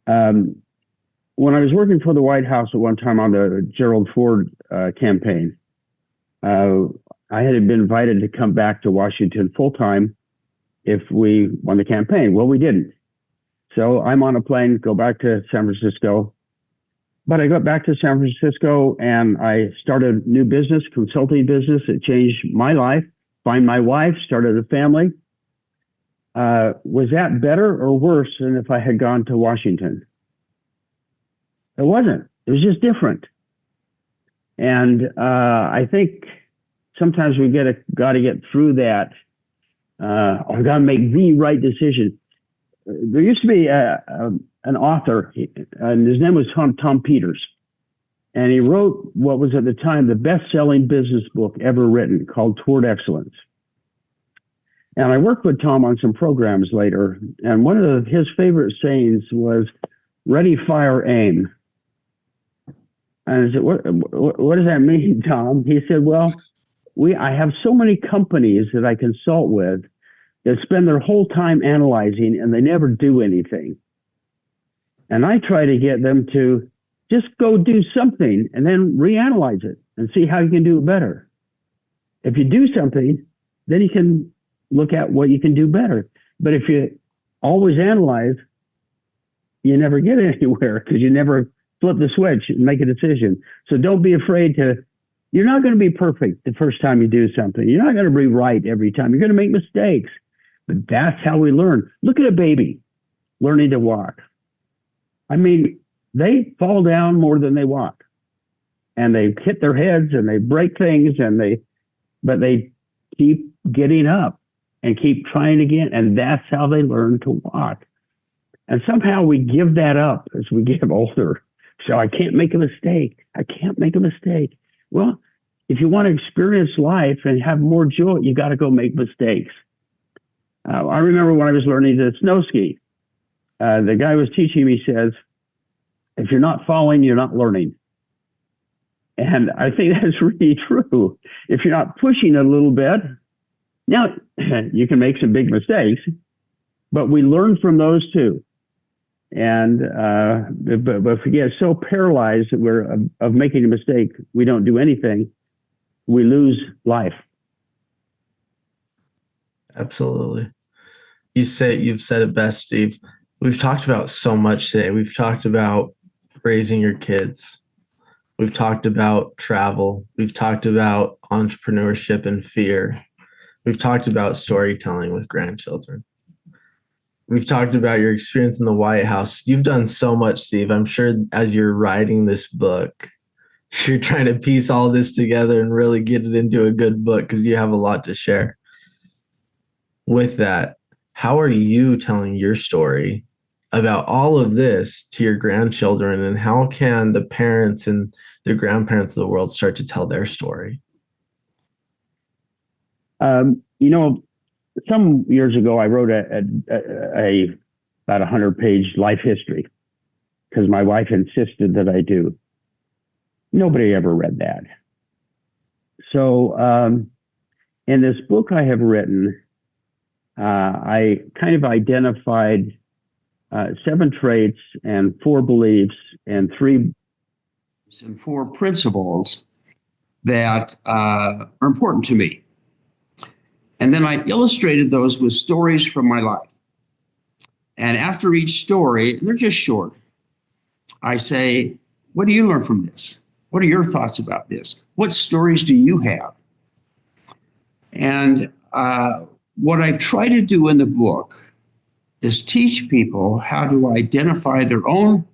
When I was working for the White House at one time on the Gerald Ford campaign, I had been invited to come back to Washington full time if we won the campaign. Well, we didn't. So I'm on a plane, go back to San Francisco. But I got back to San Francisco and I started a new business, consulting business. It changed my life. Find my wife, started a family. Was that better or worse than if I had gone to Washington? It wasn't. It was just different. And I think sometimes we got to get through that. I've got to make the right decision. There used to be an author, and his name was Tom Peters. And he wrote what was at the time the best-selling business book ever written, called Toward Excellence. And I worked with Tom on some programs later, and one of his favorite sayings was, "Ready, fire, aim." And I said, what does that mean, Tom? He said, well, I have so many companies that I consult with that spend their whole time analyzing and they never do anything. And I try to get them to just go do something and then reanalyze it and see how you can do it better. If you do something, then you can look at what you can do better. But if you always analyze, you never get anywhere because you never flip the switch and make a decision. So don't be afraid you're not going to be perfect the first time you do something. You're not going to be right every time. You're going to make mistakes. But that's how we learn. Look at a baby learning to walk. I mean, they fall down more than they walk. And they hit their heads and they break things but they keep getting up and keep trying again. And that's how they learn to walk. And somehow we give that up as we get older. So I can't make a mistake. I can't make a mistake. Well, if you want to experience life and have more joy, you got to go make mistakes. I remember when I was learning to snow ski, the guy who was teaching me says, if you're not falling, you're not learning. And I think that's really true. If you're not pushing a little bit, now you can make some big mistakes, but we learn from those too. And but if we get so paralyzed that we're of making a mistake, we don't do anything, we lose life. Absolutely. You've said it best, Steve. We've talked about so much today. We've talked about raising your kids. We've talked about travel. We've talked about entrepreneurship and fear. We've talked about storytelling with grandchildren. We've talked about your experience in the White House. You've done so much, Steve. I'm sure as you're writing this book, you're trying to piece all this together and really get it into a good book because you have a lot to share. With that, how are you telling your story about all of this to your grandchildren, and how can the parents and the grandparents of the world start to tell their story? Some years ago, I wrote about 100-page life history. because my wife insisted that I do. Nobody ever read that. So in this book I have written, I kind of identified 7 traits and 4 beliefs and 4 principles that are important to me. And then I illustrated those with stories from my life. And after each story, they're just short, I say, what do you learn from this? What are your thoughts about this? What stories do you have? And what I try to do in the book is teach people how to identify their own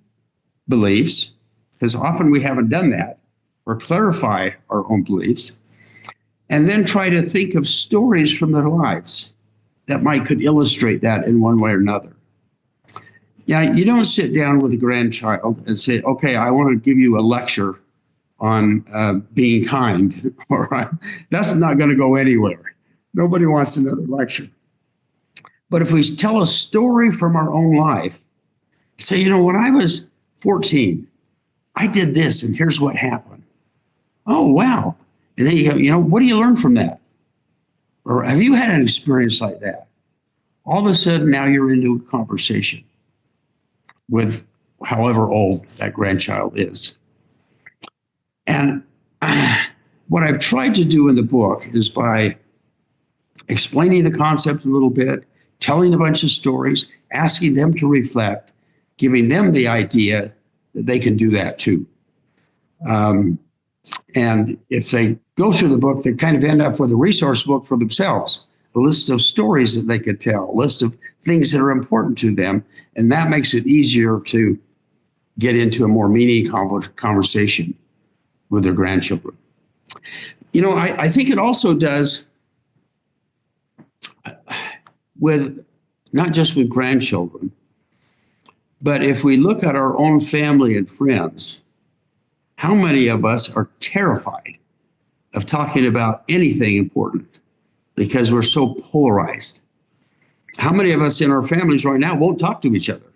beliefs, because often we haven't done that, or clarify our own beliefs, and then try to think of stories from their lives that could illustrate that in one way or another. Now, you don't sit down with a grandchild and say, okay, I want to give you a lecture on being kind, or that's not going to go anywhere. Nobody wants another lecture. But if we tell a story from our own life, say, when I was 14, I did this and here's what happened. Oh, wow. And then you go, what do you learn from that? Or have you had an experience like that? All of a sudden, now you're into a conversation with however old that grandchild is. And what I've tried to do in the book is by explaining the concept a little bit, telling a bunch of stories, asking them to reflect, giving them the idea that they can do that too. And if they go through the book, they kind of end up with a resource book for themselves, a list of stories that they could tell, a list of things that are important to them. And that makes it easier to get into a more meaningful conversation with their grandchildren. I think it also does with not just with grandchildren, but if we look at our own family and friends, how many of us are terrified of talking about anything important because we're so polarized? How many of us in our families right now won't talk to each other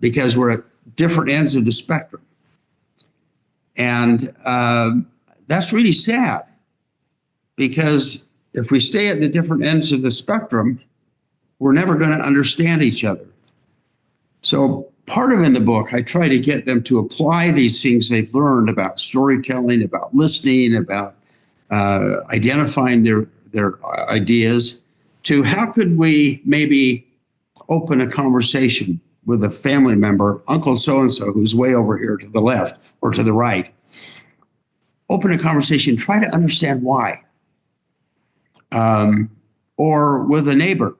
because we're at different ends of the spectrum? And that's really sad, because if we stay at the different ends of the spectrum, we're never going to understand each other. So part of in the book, I try to get them to apply these things they've learned about storytelling, about listening, about identifying their ideas, to how could we maybe open a conversation with a family member, Uncle so-and-so, who's way over here to the left or to the right. Open a conversation, try to understand why. Or with a neighbor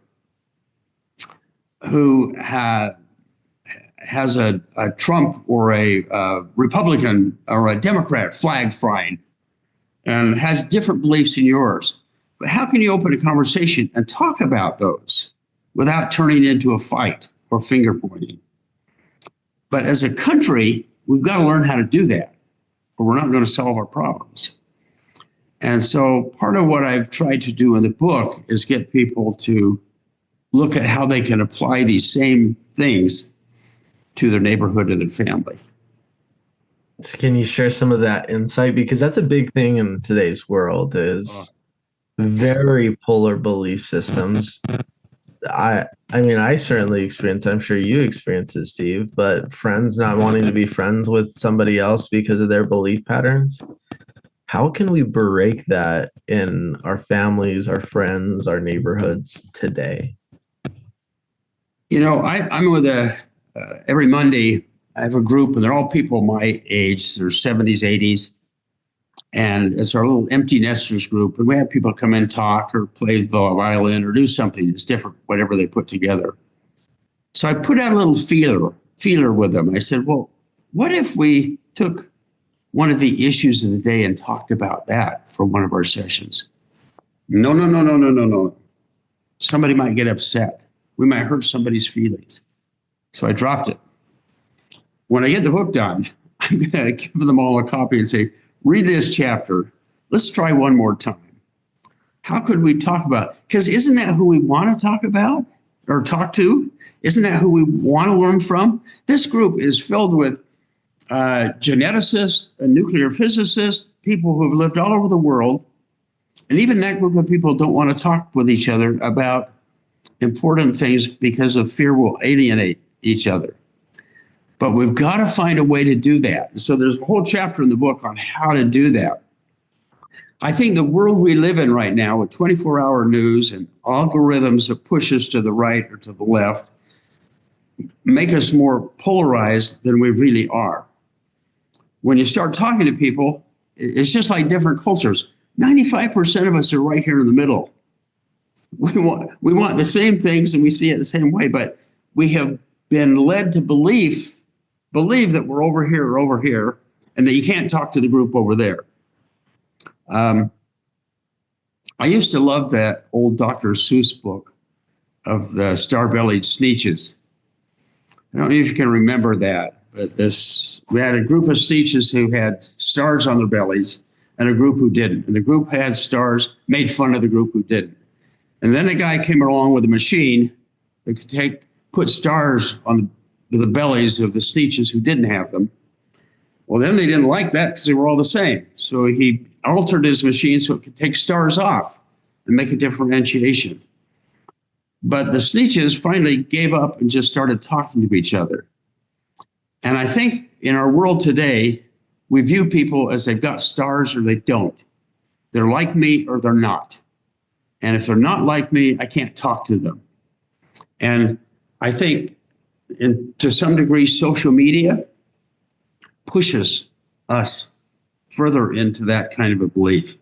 who has a Trump or a Republican or a Democrat flag flying and has different beliefs than yours. But how can you open a conversation and talk about those without turning into a fight or finger pointing? But as a country, we've got to learn how to do that, or we're not going to solve our problems. And so part of what I've tried to do in the book is get people to look at how they can apply these same things to their neighborhood and their family. So can you share some of that insight? Because that's a big thing in today's world, is very polar belief systems. I mean, I certainly experience, I'm sure you experience it, Steve, but friends not wanting to be friends with somebody else because of their belief patterns. How can we break that in our families, our friends, our neighborhoods today? I'm with every Monday, I have a group, and they're all people my age. They're 70s, 80s. And it's our little empty nesters group. And we have people come in, talk or play the violin or do something that's different, whatever they put together. So I put out a little feeler with them. I said, well, what if we took one of the issues of the day and talked about that for one of our sessions? No. Somebody might get upset. We might hurt somebody's feelings. So I dropped it. When I get the book done, I'm going to give them all a copy and say, read this chapter. Let's try one more time. How could we talk about it? Because isn't that who we want to talk about? or talk to? Isn't that who we want to learn from? This group is filled with geneticists and nuclear physicists, people who have lived all over the world. And even that group of people don't want to talk with each other about important things because of fear we'll alienate each other. But we've got to find a way to do that. And so there's a whole chapter in the book on how to do that. I think the world we live in right now with 24-hour news and algorithms that push us to the right or to the left make us more polarized than we really are. When you start talking to people, it's just like different cultures. 95% of us are right here in the middle. We want the same things and we see it the same way, but we have been led to believe that we're over here or over here, and that you can't talk to the group over there. I used to love that old Dr. Seuss book of the star-bellied Sneetches. I don't know if you can remember that, but we had a group of Sneetches who had stars on their bellies and a group who didn't. And the group had stars, made fun of the group who didn't. And then a guy came along with a machine that could put stars on the bellies of the Sneetches who didn't have them. Well, then they didn't like that because they were all the same. So he altered his machine so it could take stars off and make a differentiation. But the Sneetches finally gave up and just started talking to each other. And I think in our world today, we view people as they've got stars or they don't. They're like me or they're not. And if they're not like me, I can't talk to them. And I think to some degree, social media pushes us further into that kind of a belief.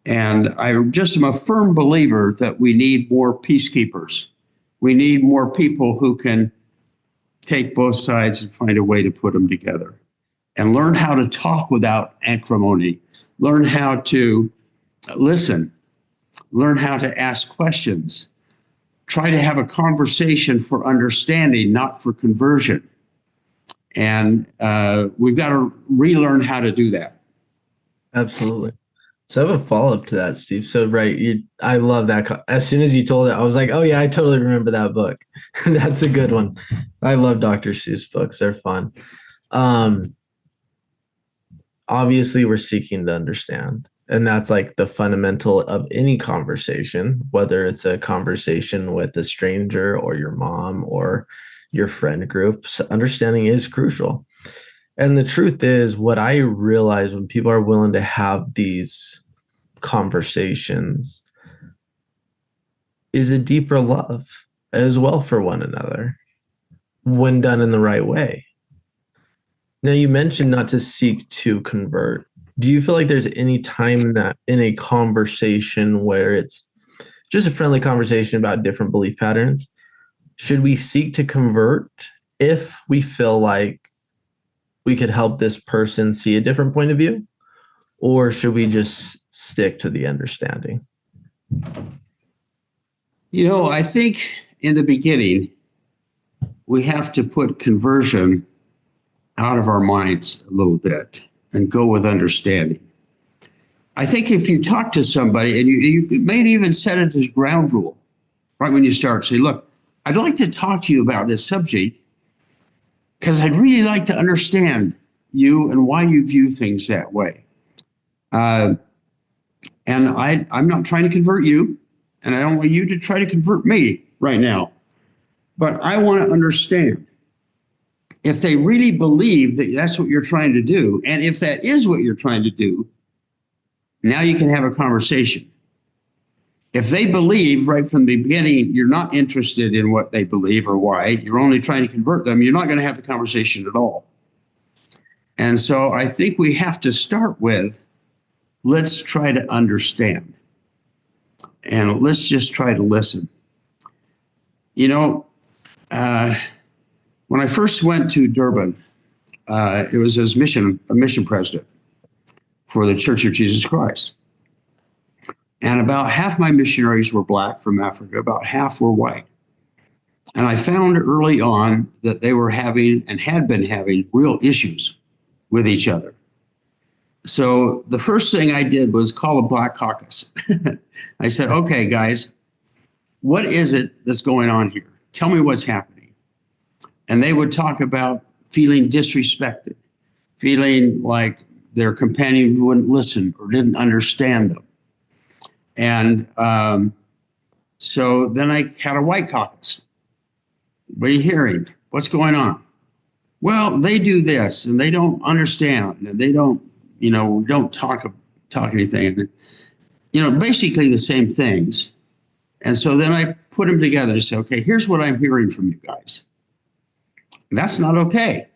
And I just am a firm believer that we need more peacekeepers. We need more people who can take both sides and find a way to put them together and learn how to talk without acrimony, learn how to listen, learn how to ask questions, try to have a conversation for understanding, not for conversion. And we've got to relearn how to do that. Absolutely. So I have a follow-up to that, Steve. So, right, I love that. As soon as you told it, I was like, oh, yeah, I totally remember that book. That's a good one. I love Dr. Seuss books. They're fun. Obviously, we're seeking to understand. And that's like the fundamental of any conversation, whether it's a conversation with a stranger or your mom or your friend group. So understanding is crucial. And the truth is, what I realize when people are willing to have these conversations is a deeper love as well for one another when done in the right way. Now, you mentioned not to seek to convert. Do you feel like there's any time that in a conversation where it's just a friendly conversation about different belief patterns, should we seek to convert if we feel like we could help this person see a different point of view? Or should we just stick to the understanding? You know, I think in the beginning, we have to put conversion out of our minds a little bit and go with understanding. I think if you talk to somebody, and you may even set it as ground rule, right when you start, say, look, I'd like to talk to you about this subject because I'd really like to understand you and why you view things that way. And I'm not trying to convert you, and I don't want you to try to convert me right now. But I want to understand if they really believe that that's what you're trying to do, and if that is what you're trying to do, now you can have a conversation. If they believe right from the beginning you're not interested in what they believe or why, you're only trying to convert them, you're not going to have the conversation at all. And so I think we have to start with, let's try to understand. And let's just try to listen. You know, when I first went to Durban, it was as a mission president for the Church of Jesus Christ. And about half my missionaries were black from Africa, about half were white. And I found early on that they were having and had been having real issues with each other. So the first thing I did was call a black caucus. I said, okay, guys, what is it that's going on here? Tell me what's happening. And they would talk about feeling disrespected, feeling like their companion wouldn't listen or didn't understand them. And so then I had a white caucus. What are you hearing? What's going on? Well, they do this and they don't understand and they don't, we don't talk anything. Basically the same things. And so then I put them together and say, okay, here's what I'm hearing from you guys. That's not okay.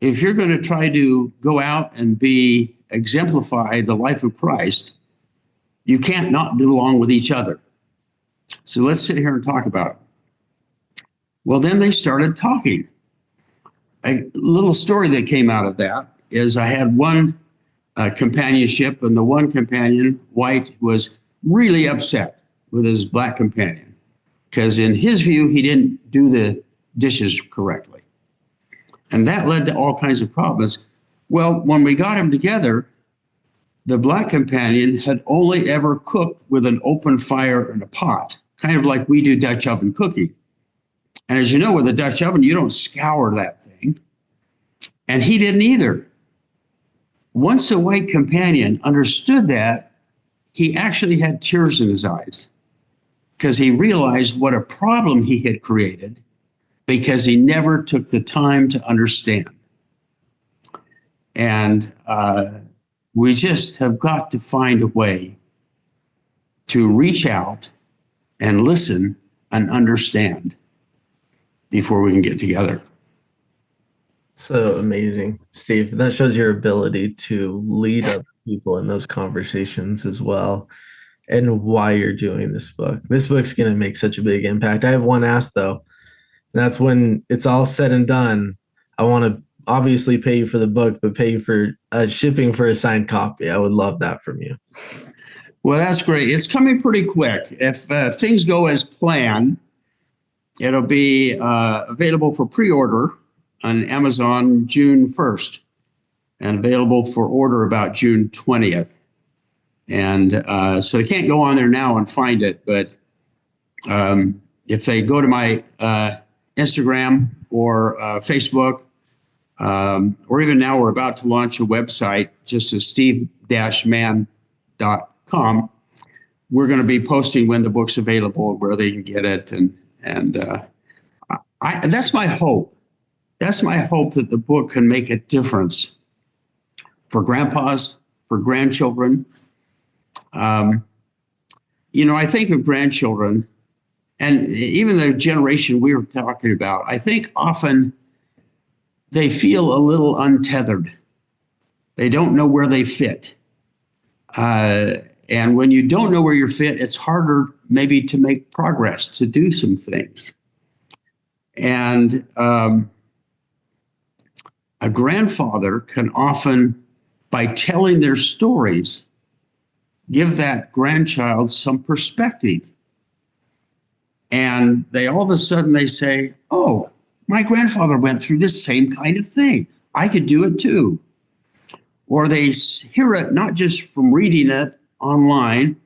If you're going to try to go out and exemplify the life of Christ, you can't not get along with each other. So let's sit here and talk about it. Well, then they started talking. A little story that came out of that is I had one companionship, and the one companion, white, was really upset with his black companion because in his view, he didn't do the dishes correctly. And that led to all kinds of problems. Well, when we got them together, the black companion had only ever cooked with an open fire in a pot, kind of like we do Dutch oven cooking. And as you know, with a Dutch oven, you don't scour that thing. And he didn't either. Once the white companion understood that, he actually had tears in his eyes because he realized what a problem he had created because he never took the time to understand. And we just have got to find a way to reach out and listen and understand before we can get together. So amazing, Steve. That shows your ability to lead up people in those conversations as well, and why you're doing this book. This book's going to make such a big impact. I have one ask, though. That's when it's all said and done. I want to obviously pay you for the book, but pay you for shipping for a signed copy. I would love that from you. Well, that's great. It's coming pretty quick. If things go as planned, it'll be available for pre-order on Amazon June 1st and available for order about June 20th. And so they can't go on there now and find it, but if they go to my Instagram or Facebook, or even now we're about to launch a website, just as steve-mann.com, we're going to be posting when the book's available, where they can get it. And that's my hope. That's my hope, that the book can make a difference for grandpas, for grandchildren. I think of grandchildren, and even the generation we were talking about, I think often they feel a little untethered. They don't know where they fit. And when you don't know where you're fit, it's harder maybe to make progress, to do some things. And a grandfather can often, by telling their stories, give that grandchild some perspective. And they all of a sudden they say, oh, my grandfather went through this same kind of thing. I could do it too. Or they hear it not just from reading it online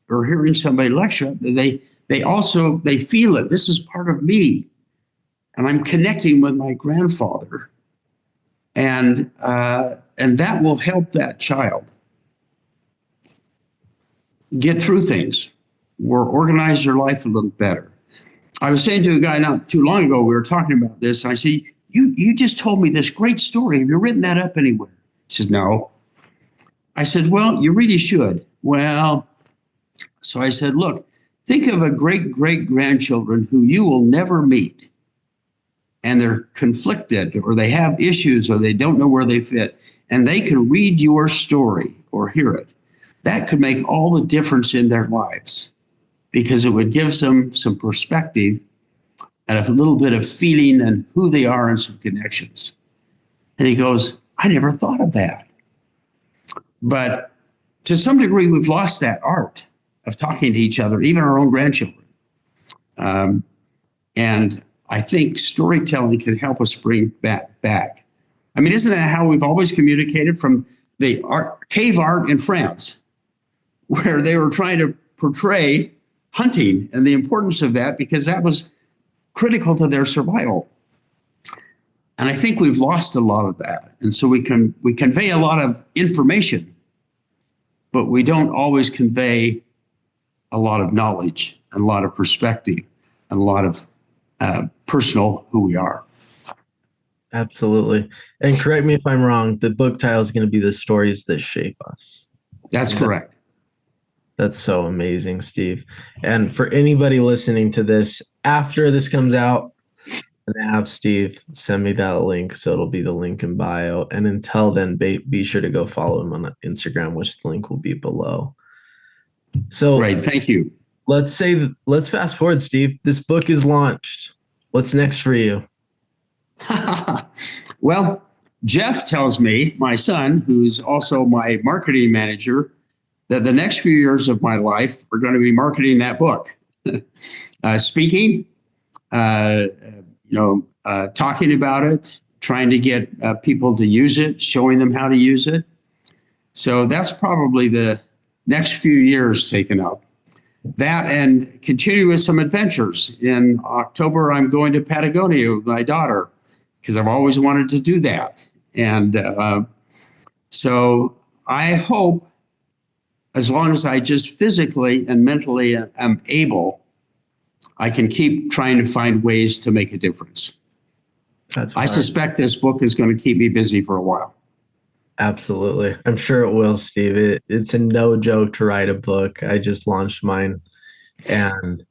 or hearing somebody lecture it, they feel it. This is part of me. And I'm connecting with my grandfather. And that will help that child get through things or organize their life a little better. I was saying to a guy not too long ago, we were talking about this. And I said, you just told me this great story. Have you written that up anywhere? He says, no. I said, well, you really should. Well, so I said, look, think of a great-great-grandchildren who you will never meet. And they're conflicted, or they have issues, or they don't know where they fit. And they can read your story or hear it. That could make all the difference in their lives, because it would give them some perspective and a little bit of feeling and who they are and some connections. And he goes, I never thought of that. But to some degree, we've lost that art of talking to each other, even our own grandchildren. And I think storytelling can help us bring that back. I mean, isn't that how we've always communicated, from the cave art in France, where they were trying to portray hunting and the importance of that, because that was critical to their survival. And I think we've lost a lot of that. And so we convey a lot of information, but we don't always convey a lot of knowledge and a lot of perspective and a lot of personal who we are. Absolutely. And correct me if I'm wrong, the book title is going to be The Stories That Shape Us. That's correct. That's so amazing, Steve. And for anybody listening to this, after this comes out, I'm going to have Steve send me that link. So it'll be the link in bio. And until then, be sure to go follow him on Instagram, which the link will be below. So Right. Thank you. let's fast forward, Steve. This book is launched. What's next for you? Well, Jeff tells me, my son, who's also my marketing manager, that the next few years of my life are going to be marketing that book, speaking, talking about it, trying to get people to use it, showing them how to use it. So that's probably the next few years taken up. That and continue with some adventures. In October, I'm going to Patagonia with my daughter because I've always wanted to do that. And so I hope, as long as I just physically and mentally am able, I can keep trying to find ways to make a difference. I suspect this book is going to keep me busy for a while. Absolutely. I'm sure it will, Steve. It's a no joke to write a book. I just launched mine and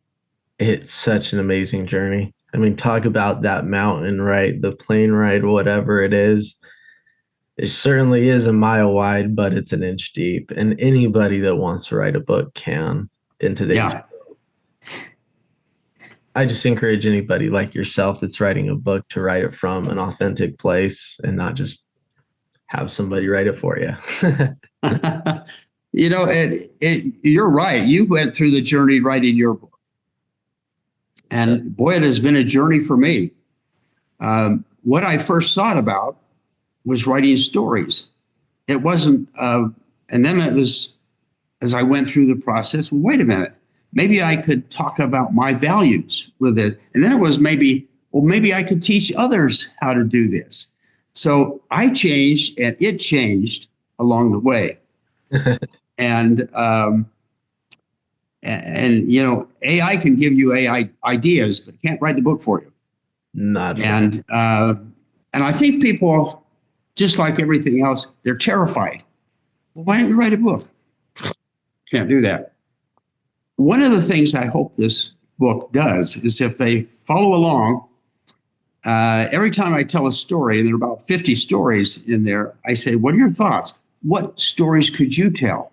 it's such an amazing journey. I mean, talk about that mountain, right? The plane ride, whatever it is. It certainly is a mile wide, but it's an inch deep. And anybody that wants to write a book can in today's world. I just encourage anybody like yourself that's writing a book to write it from an authentic place and not just have somebody write it for you. You're right. You went through the journey writing your book. And boy, it has been a journey for me. What I first thought about was writing stories. It wasn't, and then it was, as I went through the process, well, wait a minute, maybe I could talk about my values with it. And then it was maybe I could teach others how to do this. So I changed and it changed along the way. And AI can give you AI ideas, but it can't write the book for you. Not and I think people, just like everything else, they're terrified. Well, why don't you write a book? Can't do that. One of the things I hope this book does is, if they follow along, every time I tell a story, and there are about 50 stories in there, I say, what are your thoughts? What stories could you tell?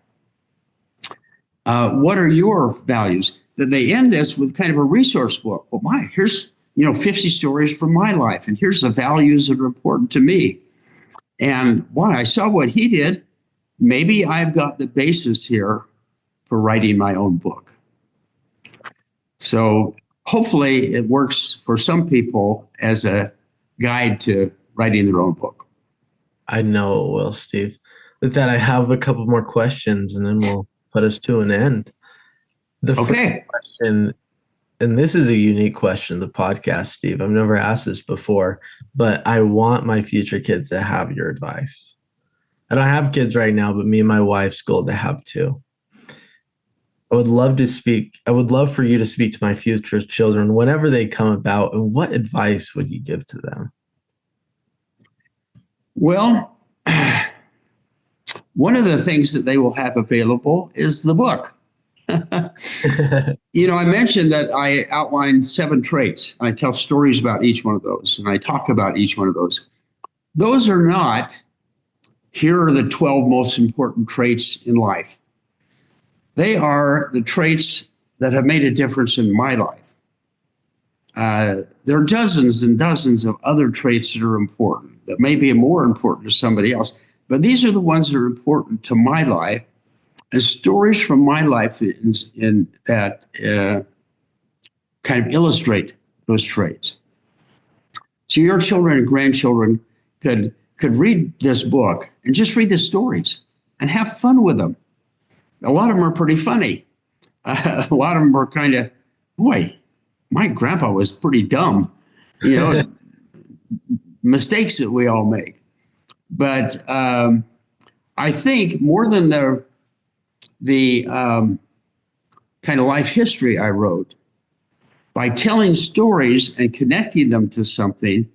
What are your values? That they end this with kind of a resource book. Well, here's 50 stories from my life, and here's the values that are important to me. And I saw what he did. Maybe I've got the basis here for writing my own book. So hopefully it works for some people as a guide to writing their own book. I know it will, Steve. With that, I have a couple more questions, and then we'll put us to an end. The first question, and this is a unique question to the podcast, Steve. I've never asked this before, but I want my future kids to have your advice. I don't have kids right now, but me and my wife's goal to have two. I would love for you to speak to my future children whenever they come about, and what advice would you give to them? Well, one of the things that they will have available is the book. I mentioned that I outlined 7 traits. I tell stories about each one of those, and I talk about each one of those. Those are not, here are the 12 most important traits in life. They are the traits that have made a difference in my life. There are dozens and dozens of other traits that are important, that may be more important to somebody else, but these are the ones that are important to my life, and stories from my life that kind of illustrate those traits. So your children and grandchildren could read this book and just read the stories and have fun with them. A lot of them are pretty funny. A lot of them were kind of, boy, my grandpa was pretty dumb, you know, mistakes that we all make. But I think more than the kind of life history I wrote, by telling stories and connecting them to something,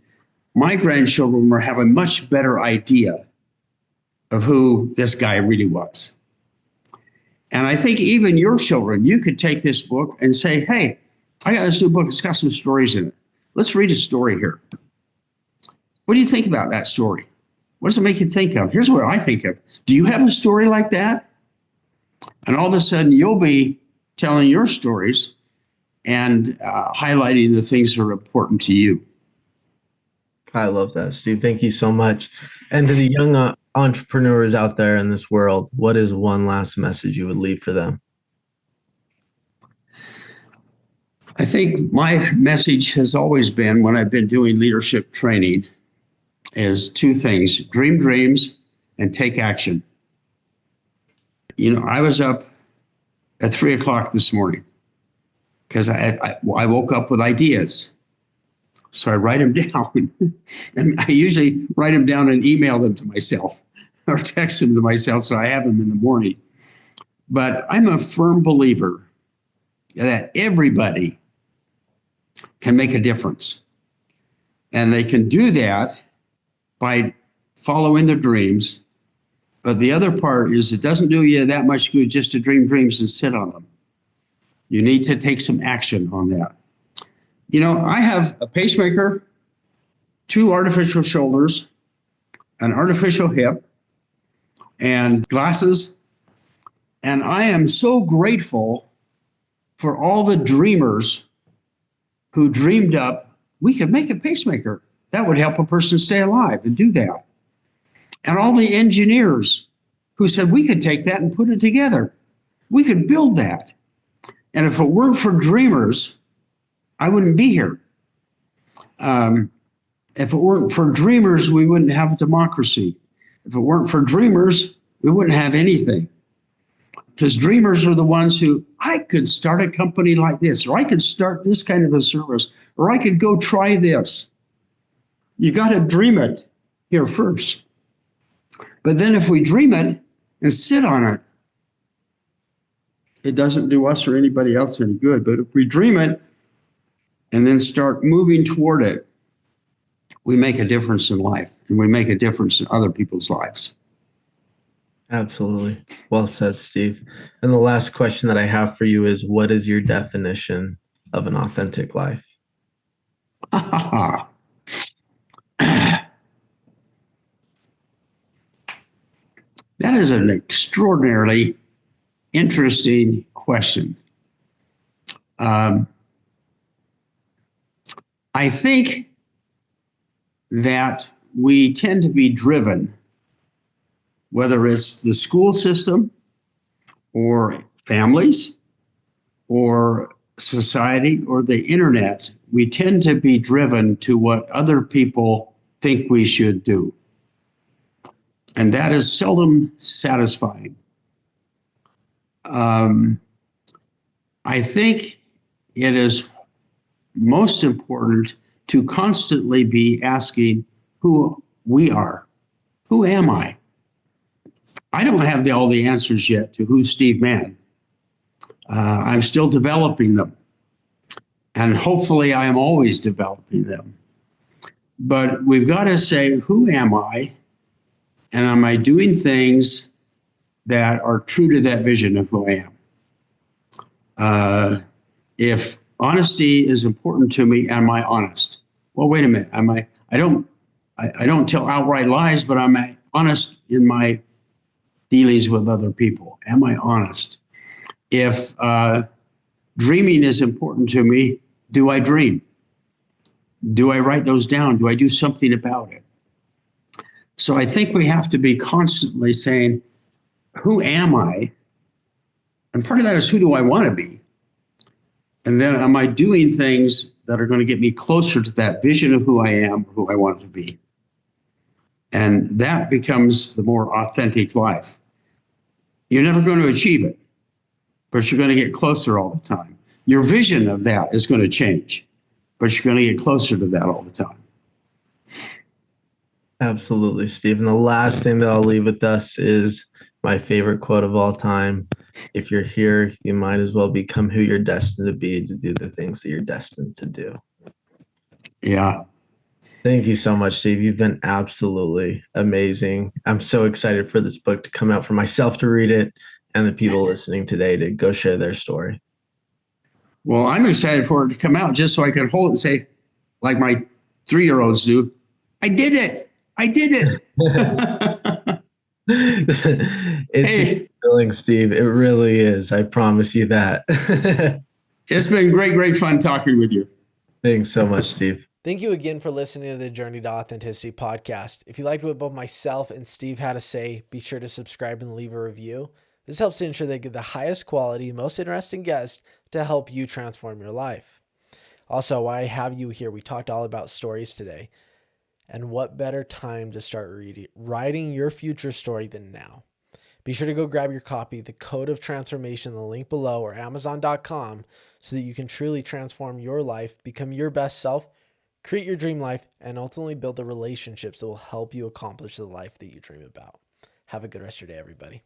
my grandchildren will have a much better idea of who this guy really was. And I think even your children, you could take this book and say, hey, I got this new book. It's got some stories in it. Let's read a story here. What do you think about that story? What does it make you think of? Here's what I think of. Do you have a story like that? And all of a sudden, you'll be telling your stories and highlighting the things that are important to you. I love that, Steve. Thank you so much. And to the young entrepreneurs out there in this world, what is one last message you would leave for them? I think my message has always been, when I've been doing leadership training, is two things: dream dreams and take action. You know, I was up at 3 o'clock this morning because I woke up with ideas. So I write them down. And I usually write them down and email them to myself or text them to myself so I have them in the morning. But I'm a firm believer that everybody can make a difference. And they can do that by following their dreams. But the other part is, it doesn't do you that much good just to dream dreams and sit on them. You need to take some action on that. You know, I have a pacemaker, 2 artificial shoulders, an artificial hip, and glasses. And I am so grateful for all the dreamers who dreamed up, we could make a pacemaker. That would help a person stay alive and do that. And all the engineers who said, we could take that and put it together. We could build that. And if it weren't for dreamers, I wouldn't be here. If it weren't for dreamers, we wouldn't have a democracy. If it weren't for dreamers, we wouldn't have anything. Because dreamers are the ones who, I could start a company like this, or I could start this kind of a service, or I could go try this. You got to dream it here first. But then if we dream it and sit on it, it doesn't do us or anybody else any good. But if we dream it and then start moving toward it, we make a difference in life, and we make a difference in other people's lives. Absolutely. Well said, Steve. And the last question that I have for you is, what is your definition of an authentic life? That is an extraordinarily interesting question. I think that we tend to be driven, whether it's the school system or families or society or the internet, we tend to be driven to what other people think we should do. And that is seldom satisfying. I think it is most important to constantly be asking who we are. Who am I? I don't have all the answers yet to who's Steve Mann. I'm still developing them. And hopefully I am always developing them. But we've got to say, who am I? And am I doing things that are true to that vision of who I am? If honesty is important to me, am I honest? Well, wait a minute. I don't tell outright lies, but am I honest in my dealings with other people? Am I honest? If dreaming is important to me, do I dream? Do I write those down? Do I do something about it? So I think we have to be constantly saying, who am I? And part of that is, who do I want to be? And then, am I doing things that are going to get me closer to that vision of who I am, who I want to be? And that becomes the more authentic life. You're never going to achieve it. but you're going to get closer all the time. Your vision of that is going to change, but you're going to get closer to that all the time. Absolutely, Steve. And the last thing that I'll leave with us is my favorite quote of all time. If you're here, you might as well become who you're destined to be, to do the things that you're destined to do. Yeah. Thank you so much, Steve. You've been absolutely amazing. I'm so excited for this book to come out, for myself to read it, and the people listening today to go share their story. Well, I'm excited for it to come out just so I can hold it and say, like my 3-year-olds do, I did it. I did it. It's a feeling, Steve. It really is. I promise you that. It's been great fun talking with you. Thanks so much, Steve. Thank you again for listening to the Journey to Authenticity podcast. If you liked what both myself and Steve had to say, be sure to subscribe and leave a review. This helps to ensure they get the highest quality, most interesting guests to help you transform your life. Also, while I have you here, we talked all about stories today. And what better time to start writing your future story than now? Be sure to go grab your copy, The Code of Transformation, the link below, or Amazon.com, so that you can truly transform your life, become your best self, create your dream life, and ultimately build the relationships that will help you accomplish the life that you dream about. Have a good rest of your day, everybody.